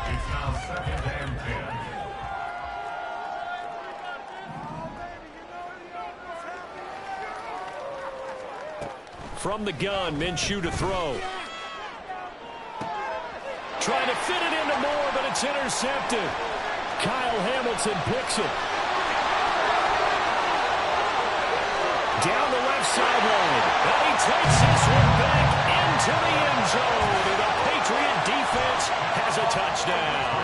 [SPEAKER 3] It's now second and 10.
[SPEAKER 1] From the gun, Minshew to throw. Trying to fit it into Moore, but it's intercepted. Kyle Hamilton picks it. Down the left sideline. And he takes this one back into the end zone. And the Patriot defense has a touchdown.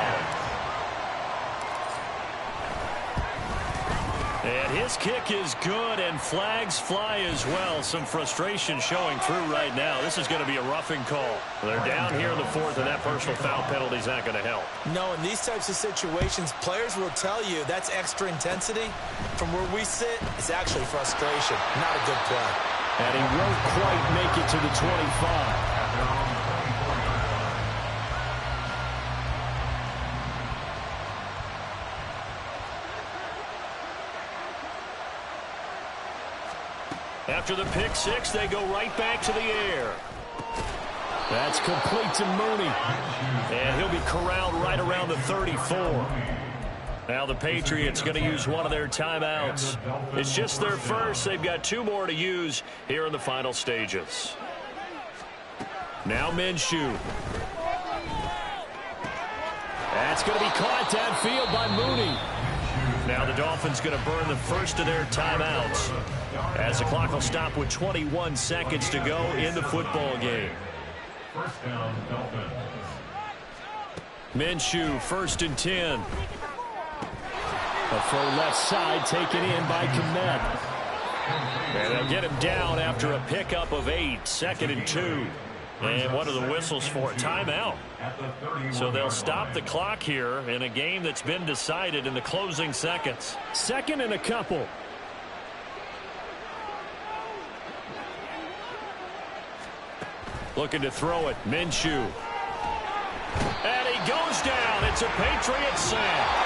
[SPEAKER 1] And his kick is good, and flags fly as well. Some frustration showing through right now. This is going to be a roughing call. They're down here in the fourth, and that personal foul penalty is not going to help.
[SPEAKER 2] No, in these types of situations, players will tell you that's extra intensity. From where we sit, it's actually frustration. Not a good play.
[SPEAKER 5] And he won't quite make it to the 25.
[SPEAKER 1] After the pick six, they go right back to the air.
[SPEAKER 5] That's complete to Mooney.
[SPEAKER 1] And he'll be corralled right around the 34. Now the Patriots going to use one of their timeouts. It's just their first. They've got 2 more to use here in the final stages. Now Minshew. That's going to be caught downfield by Mooney. Now the Dolphins going to burn the first of their timeouts as the clock will stop with 21 seconds to go in the football game.
[SPEAKER 3] First down, Dolphins.
[SPEAKER 1] Minshew, 1st and 10. A full left side taken in by Kmet. And they'll get him down after a pickup of 8. 2nd and 2. And what are the whistles for? Timeout. So they'll stop the clock here in a game that's been decided in the closing seconds. 2nd and a couple. Looking to throw it. Minshew. And he goes down. It's a Patriots sack.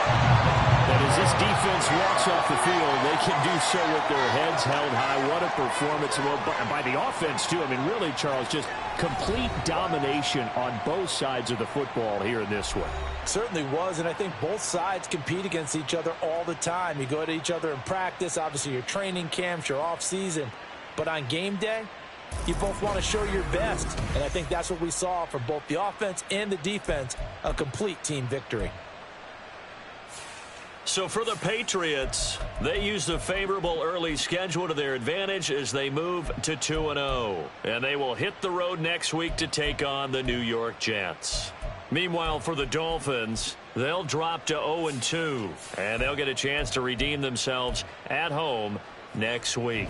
[SPEAKER 1] And as this defense walks off the field, they can do so with their heads held high. What a performance. Well, by the offense, too. I mean, really, Charles, just complete domination on both sides of the football here in this one.
[SPEAKER 4] Certainly was, and I think both sides compete against each other all the time. You go to each other in practice, obviously your training camps, your off-season. But on game day, you both want to show your best. And I think that's what we saw for both the offense and the defense, a complete team victory.
[SPEAKER 1] So for the Patriots, they use the favorable early schedule to their advantage as they move to 2-0. And they will hit the road next week to take on the New York Jets. Meanwhile, for the Dolphins, they'll drop to 0-2. And they'll get a chance to redeem themselves at home next week.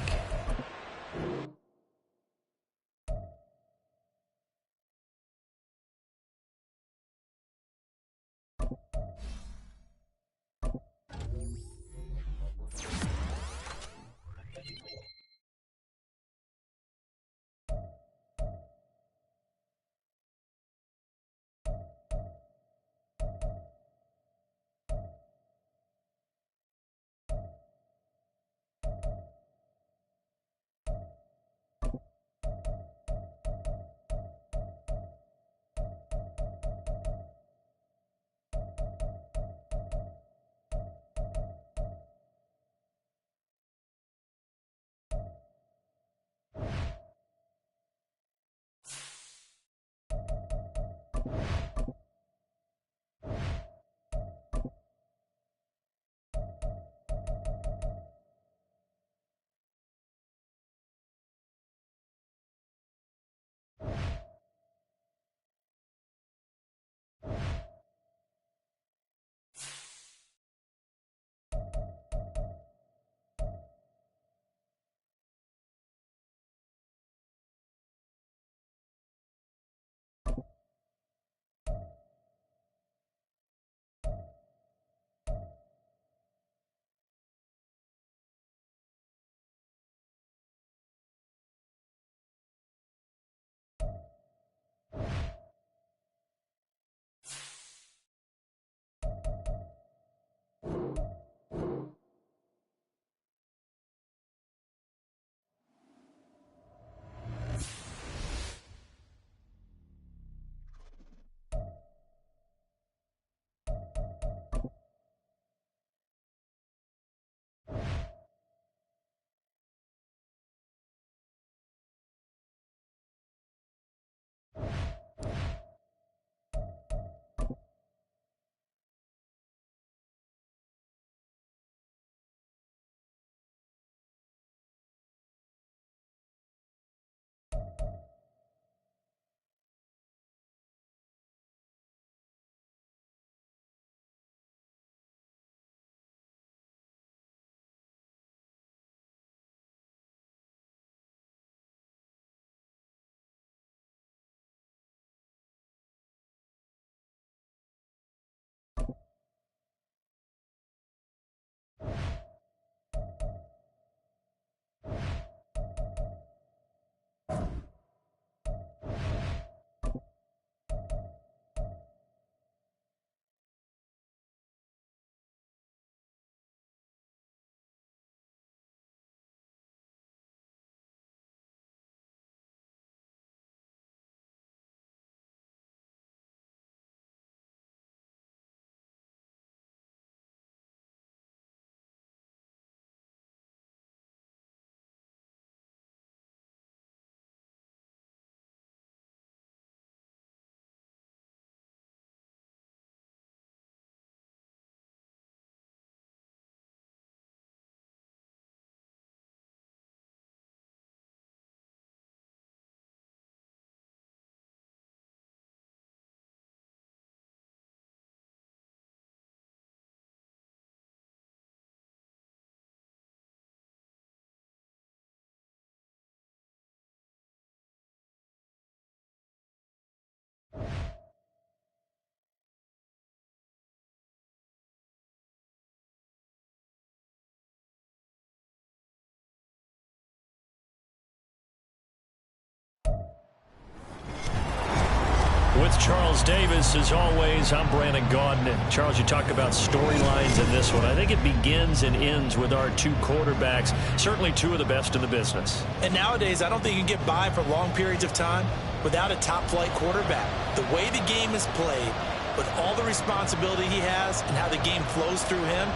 [SPEAKER 1] Charles Davis, as always, I'm Brandon Gaudin. Charles, you talk about storylines in this one. I think it begins and ends with our two quarterbacks, certainly two of the best in the business.
[SPEAKER 2] And nowadays, I don't think you can get by for long periods of time without a top-flight quarterback. The way the game is played, with all the responsibility he has and how the game flows through him,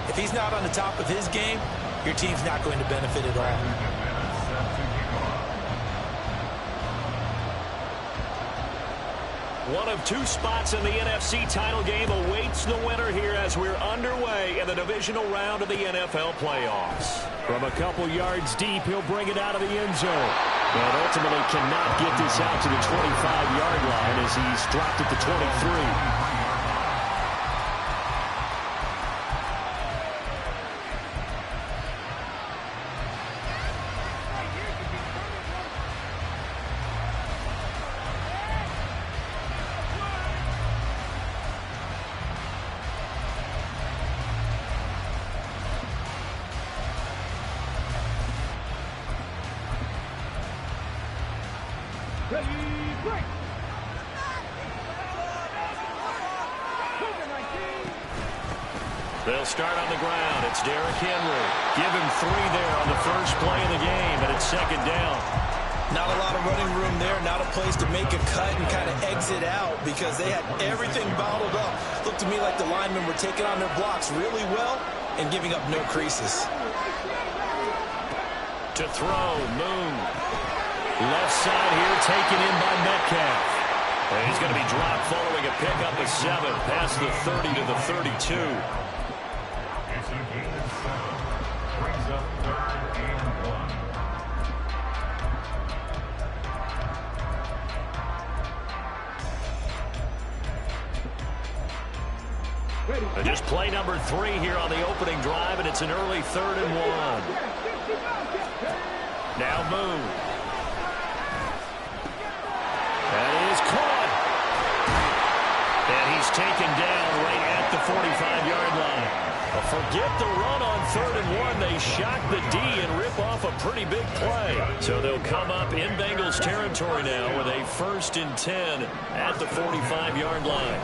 [SPEAKER 2] if he's not on the top of his game, your team's not going to benefit at all.
[SPEAKER 1] One of two spots in the NFC title game awaits the winner here as we're underway in the divisional round of the NFL playoffs. From a couple yards deep, he'll bring it out of the end zone. But ultimately cannot get this out to the 25-yard line as he's dropped at the 23. They'll start on the ground. It's Derrick Henry. Give him 3 there on the first play of the game, and it's second down.
[SPEAKER 2] Not a lot of running room there. Not a place to make a cut and kind of exit out because they had everything bottled up. Looked to me like the linemen were taking on their blocks really well and giving up no creases.
[SPEAKER 1] To throw, Moon. Left side here, taken in by Metcalf. And he's going to be dropped following a pickup of 7 past the 30 to the 32.
[SPEAKER 3] Brings up 3rd and 1.
[SPEAKER 1] And just play number 3 here on the opening drive, and it's an early 3rd and 1. Now Moon. That is caught. And he's taken down right at the 45-yard line. Well, forget the run on 3rd and 1. They shock the D and rip off a pretty big play. So they'll come up in Bengals territory now with a 1st and 10 at the 45-yard line.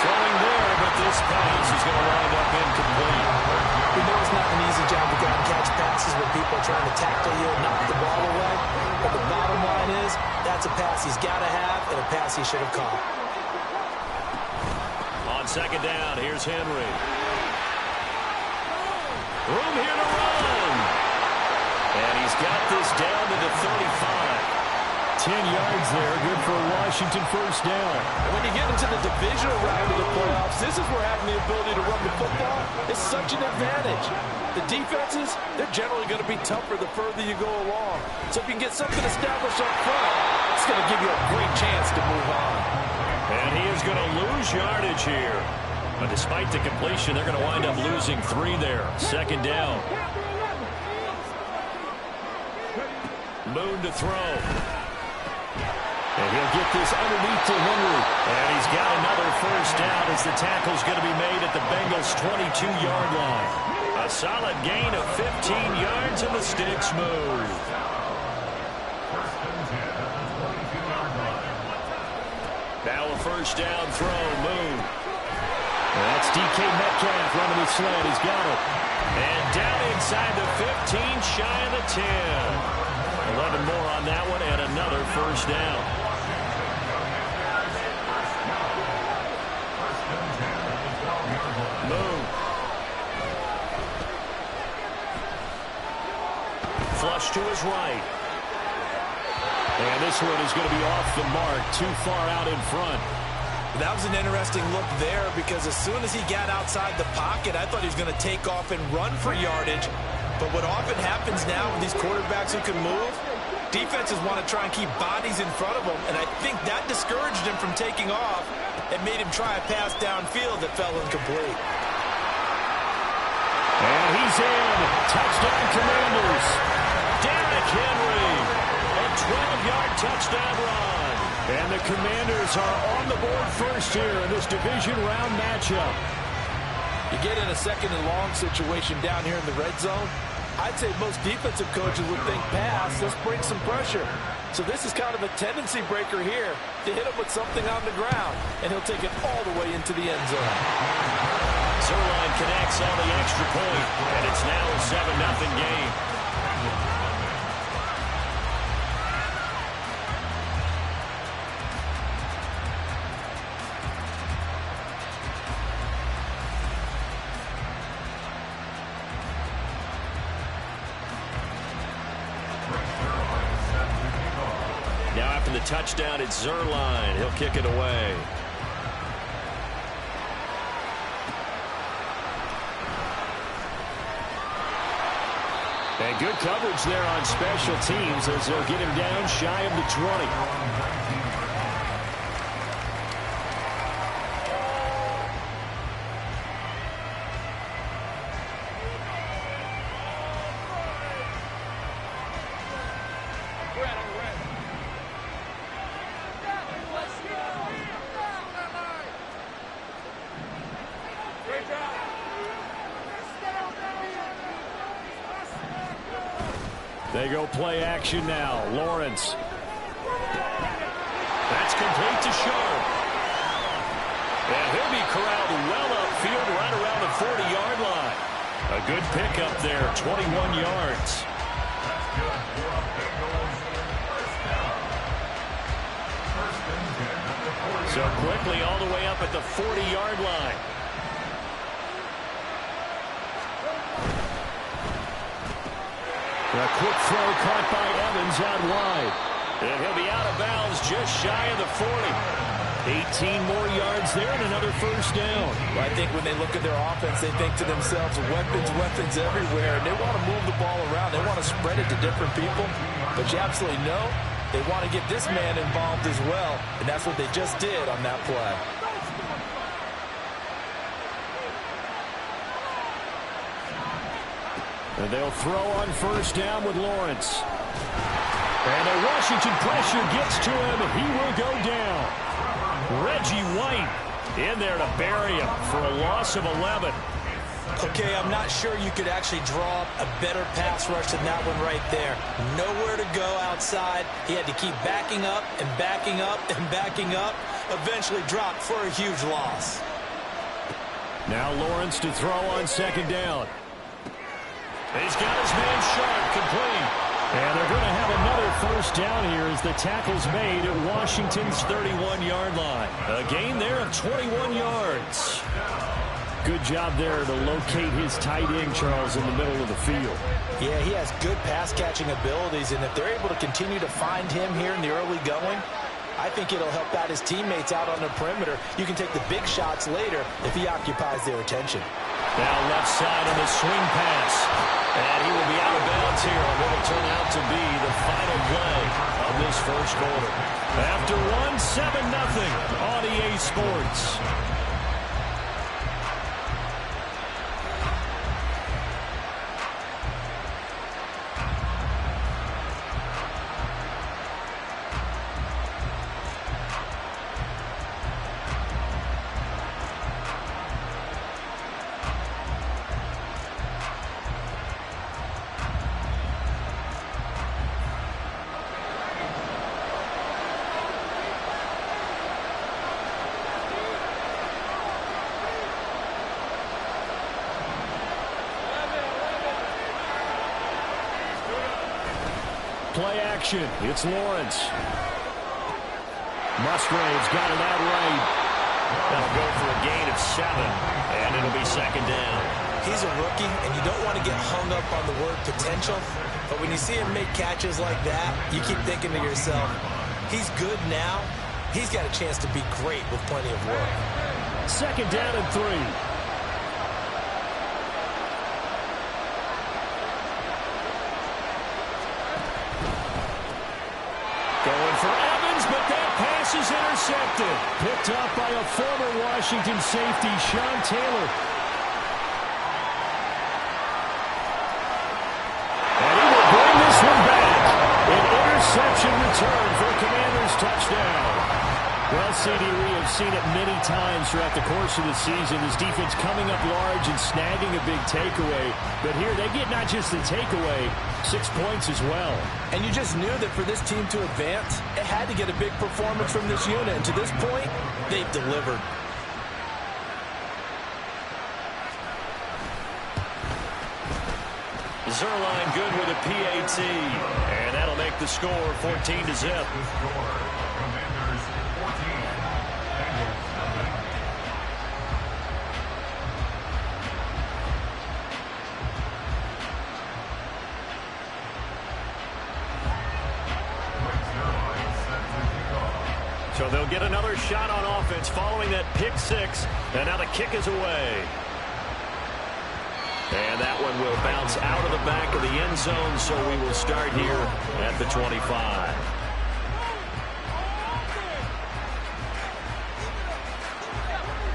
[SPEAKER 1] Throwing there, but this pass is going to wind up incomplete.
[SPEAKER 2] We know it's not an easy job to go and catch passes when people are trying to tackle you and knock the ball away. But the bottom line is, that's a pass he's got to have and a pass he should have caught.
[SPEAKER 1] On second down, here's Henry. Room here to run. And he's got this down to the 35. 10 yards there, good for a Washington first down.
[SPEAKER 4] And when you get into the divisional round of the playoffs, this is where having the ability to run the football is such an advantage. The defenses, they're generally going to be tougher the further you go along. So if you can get something established up front, it's going to give you a great chance to move on.
[SPEAKER 1] And he is going to lose yardage here. But despite the completion, they're going to wind up losing 3 there. Second down. Moon to throw. And he'll get this underneath to Henry. And he's got another first down as the tackle's going to be made at the Bengals' 22-yard line. A solid gain of 15 yards, and the sticks move. Now a first down throw, Moon. That's DK Metcalf running the sled. He's got it. And down inside the 15, shy of the 10. 11 more on that one, and another first down. Moon. Flush to his right. And this one is going to be off the mark, too far out in front.
[SPEAKER 2] That was an interesting look there because as soon as he got outside the pocket, I thought he was going to take off and run for yardage. But what often happens now with these quarterbacks who can move, defenses want to try and keep bodies in front of them, and I think that discouraged him from taking off and made him try a pass downfield that fell incomplete.
[SPEAKER 1] And he's in. Touchdown, Commanders. Derrick Henry. A 12-yard touchdown run. And the Commanders are on the board first here in this division round matchup.
[SPEAKER 4] You get in a 2nd and long situation down here in the red zone, I'd say most defensive coaches would think pass, let's bring some pressure. So this is kind of a tendency breaker here to hit him with something on the ground, and he'll take it all the way into the end zone.
[SPEAKER 1] Zerline connects on the extra point, and it's now a 7-0 game. Now after the touchdown, it's Zerline. He'll kick it away. And good coverage there on special teams as they'll get him down shy of the 20. They go play action now. Lawrence. That's complete to Sharp. And he'll be corralled well upfield right around the 40-yard line. A good pickup there, 21 yards. So quickly all the way up at the 40-yard line. A quick throw caught by Evans out wide. And he'll be out of bounds just shy of the 40. 18 more yards there and another first down.
[SPEAKER 4] Well, I think when they look at their offense, they think to themselves, weapons, weapons everywhere. And they want to move the ball around. They want to spread it to different people. But you absolutely know they want to get this man involved as well. And that's what they just did on that play.
[SPEAKER 1] And they'll throw on first down with Lawrence. And the Washington pressure gets to him. He will go down. Reggie White in there to bury him for a loss of 11.
[SPEAKER 2] Okay, I'm not sure you could actually draw up a better pass rush than that one right there. Nowhere to go outside. He had to keep backing up and backing up and backing up. Eventually dropped for a huge loss.
[SPEAKER 1] Now Lawrence to throw on second down. He's got his man Sharp complete. And they're going to have another first down here as the tackle's made at Washington's 31-yard line. A gain there of 21 yards. Good job there to locate his tight end, Charles, in the middle of the field.
[SPEAKER 4] Yeah, he has good pass-catching abilities, and if they're able to continue to find him here in the early going, I think it'll help out his teammates out on the perimeter. You can take the big shots later if he occupies their attention.
[SPEAKER 1] Now left side on the swing pass. And he will be out of bounds here on what will turn out to be the final play of this first quarter. After one, 7-0 on EA Sports. Play action. It's Lawrence. Musgrave's got it out right. That'll go for a gain of 7, and it'll be second down.
[SPEAKER 2] He's a rookie, and you don't want to get hung up on the word potential. But when you see him make catches like that, you keep thinking to yourself, he's good now. He's got a chance to be great with plenty of work.
[SPEAKER 1] Second down and 3. Going for Evans, but that pass is intercepted. Picked up by a former Washington safety, Sean Taylor. And he will bring this one back. An interception return for a Commanders touchdown.
[SPEAKER 5] Well, CD, we have seen it many times throughout the course of the season. This defense coming up large and snagging a big takeaway. But here they get not just the takeaway, 6 points as well.
[SPEAKER 4] And you just knew that for this team to advance, it had to get a big performance from this unit. And to this point, they've delivered.
[SPEAKER 1] Zerline good with a PAT. And that'll make the score 14-0. So they'll get another shot on offense following that pick six. And now the kick is away. And that one will bounce out of the back of the end zone, so we will start here at the 25.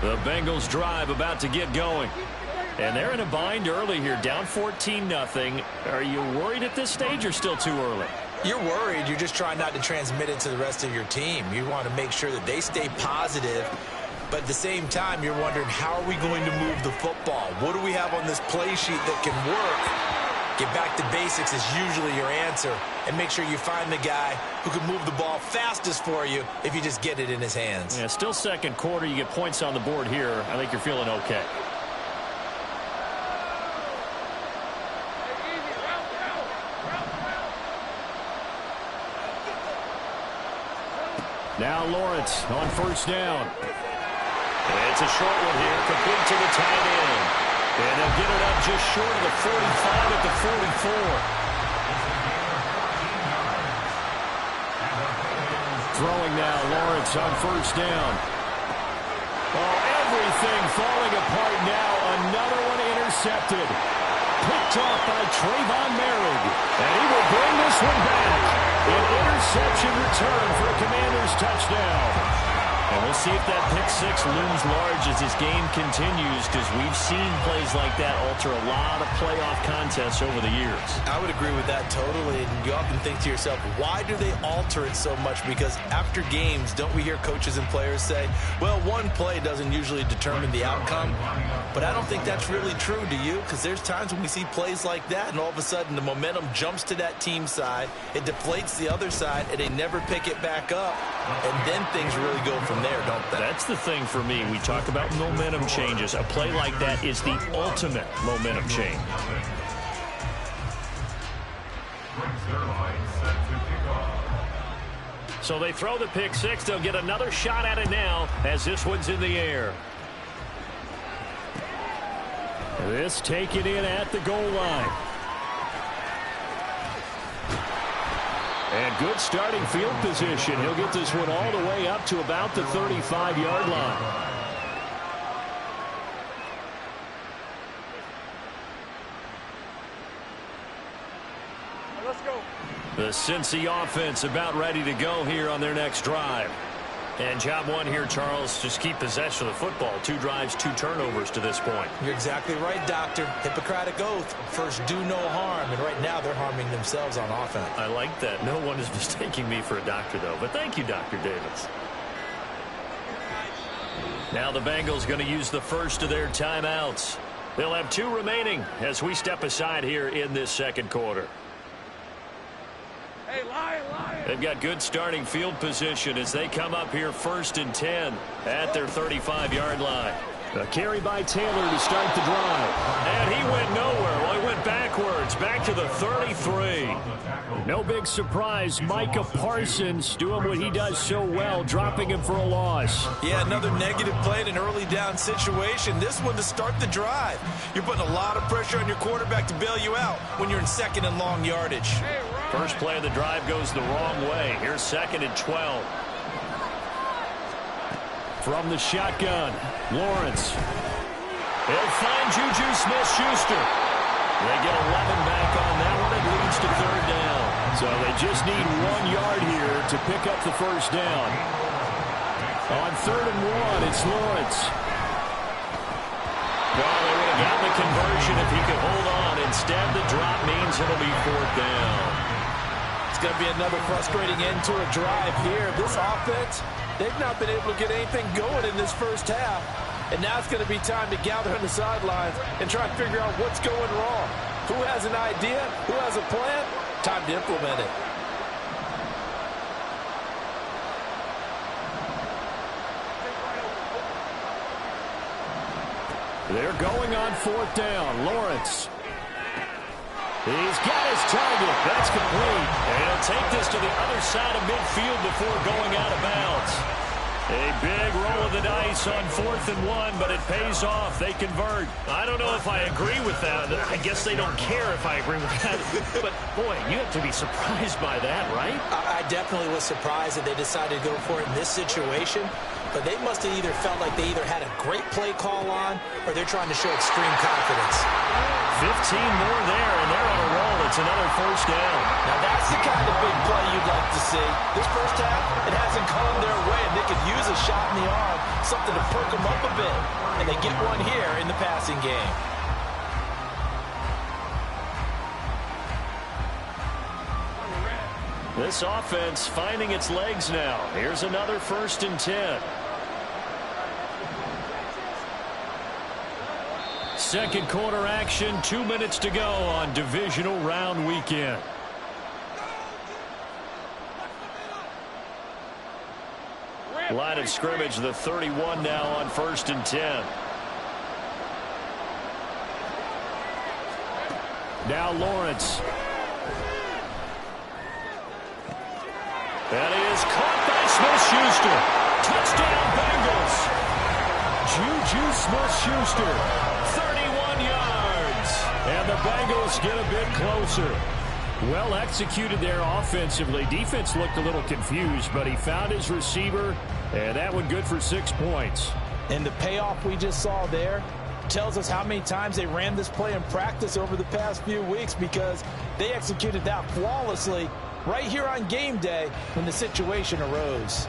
[SPEAKER 1] The Bengals drive about to get going. And they're in a bind early here, down 14-0. Are you worried at this stage or still too early?
[SPEAKER 4] You're worried. You're just trying not to transmit it to the rest of your team. You want to make sure that they stay positive. But at the same time, you're wondering, how are we going to move the football? What do we have on this play sheet that can work? Get back to basics is usually your answer. And make sure you find the guy who can move the ball fastest for you if you just get it in his hands.
[SPEAKER 1] Yeah, still second quarter. You get points on the board here. I think you're feeling okay. Now Lawrence on first down. It's a short one here, complete to the tight end. And they'll get it up just short of the 45 at the 44. Throwing now, Lawrence on first down. Oh, everything falling apart now. Another one intercepted. Picked off by Trayvon Merrick. And he will bring this one back. An interception return for a Commanders touchdown. And we'll see if that pick six looms large as this game continues, because we've seen plays like that alter a lot of playoff contests over the years.
[SPEAKER 4] I would agree with that totally. And you often think to yourself, why do they alter it so much? Because after games, don't we hear coaches and players say, well, one play doesn't usually determine the outcome. But I don't think that's really true, do you? Because there's times when we see plays like that, and all of a sudden the momentum jumps to that team side, it deflates the other side, and they never pick it back up. And then things really go from there, don't they?
[SPEAKER 1] That's the thing for me. We talk about momentum changes. A play like that is the ultimate momentum change. So they throw the pick six. They'll get another shot at it now as this one's in the air. This taken in at the goal line. And good starting field position. He'll get this one all the way up to about the 35-yard line.
[SPEAKER 6] Let's go.
[SPEAKER 1] The Cincy offense about ready to go here on their next drive. And job one here, Charles, just keep possession of the football. 2 drives, 2 turnovers to this point.
[SPEAKER 4] You're exactly right, Doctor. Hippocratic oath. First, do no harm. And right now, they're harming themselves on offense.
[SPEAKER 1] I like that. No one is mistaking me for a doctor, though. But thank you, Dr. Davis. Now the Bengals going to use the first of their timeouts. They'll have 2 remaining as we step aside here in this second quarter.
[SPEAKER 6] Hey, Lion.
[SPEAKER 1] They've got good starting field position as they come up here 1st and 10 at their 35-yard line. A carry by Taylor to start the drive. And he went nowhere. Well, he went backwards, back to the 33. No big surprise. Micah Parsons doing what he does so well, dropping him for a loss.
[SPEAKER 2] Yeah, another negative play in an early down situation. This one to start the drive. You're putting a lot of pressure on your quarterback to bail you out when you're in 2nd and long yardage.
[SPEAKER 1] First play of the drive goes the wrong way. Here's 2nd and 12. From the shotgun, Lawrence. They'll find Juju Smith-Schuster. They get 11 back on that one. It leads to 3rd down. So they just need 1 yard here to pick up the first down. On 3rd and 1, it's Lawrence. Well, they would have gotten the conversion if he could hold on. Instead, the drop means it'll be 4th down.
[SPEAKER 4] It's going to be another frustrating end to a drive here. This offense They've not been able to get anything going in this first half. And now it's going to be time to gather on the sidelines and try and figure out what's going wrong. Who has an idea? Who has a plan? Time to implement it.
[SPEAKER 5] They're going on fourth down. Lawrence. He's got his target. That's complete.
[SPEAKER 1] And he'll take this to the other side of midfield before going out of bounds. A big roll of the dice on 4th and 1, but it pays off. They convert.
[SPEAKER 6] I don't know if I agree with that. I guess they don't care if I agree with that. But, boy, you have to be surprised by that, right?
[SPEAKER 4] I definitely was surprised that they decided to go for it in this situation. But they must have either felt like they either had a great play call on or they're trying to show extreme confidence.
[SPEAKER 1] 15 more there, and they're on a roll. It's another first down.
[SPEAKER 4] Now, that's the kind of big play you'd like to see. This first half, it hasn't come their way, and they could use a shot in the arm, something to perk them up a bit. And they get one here in the passing game.
[SPEAKER 1] This offense finding its legs now. Here's another 1st and 10. Second quarter action, 2 minutes to go on divisional round weekend. Line of scrimmage, the 31 now on 1st and 10. Now Lawrence. That is caught by Smith-Schuster. Touchdown Bengals. Juju Smith-Schuster, 31 yards. And the Bengals get a bit closer. Well executed there offensively. Defense looked a little confused, but he found his receiver, and that one good for 6 points.
[SPEAKER 4] And the payoff we just saw there tells us how many times they ran this play in practice over the past few weeks, because they executed that flawlessly right here on game day when the situation arose.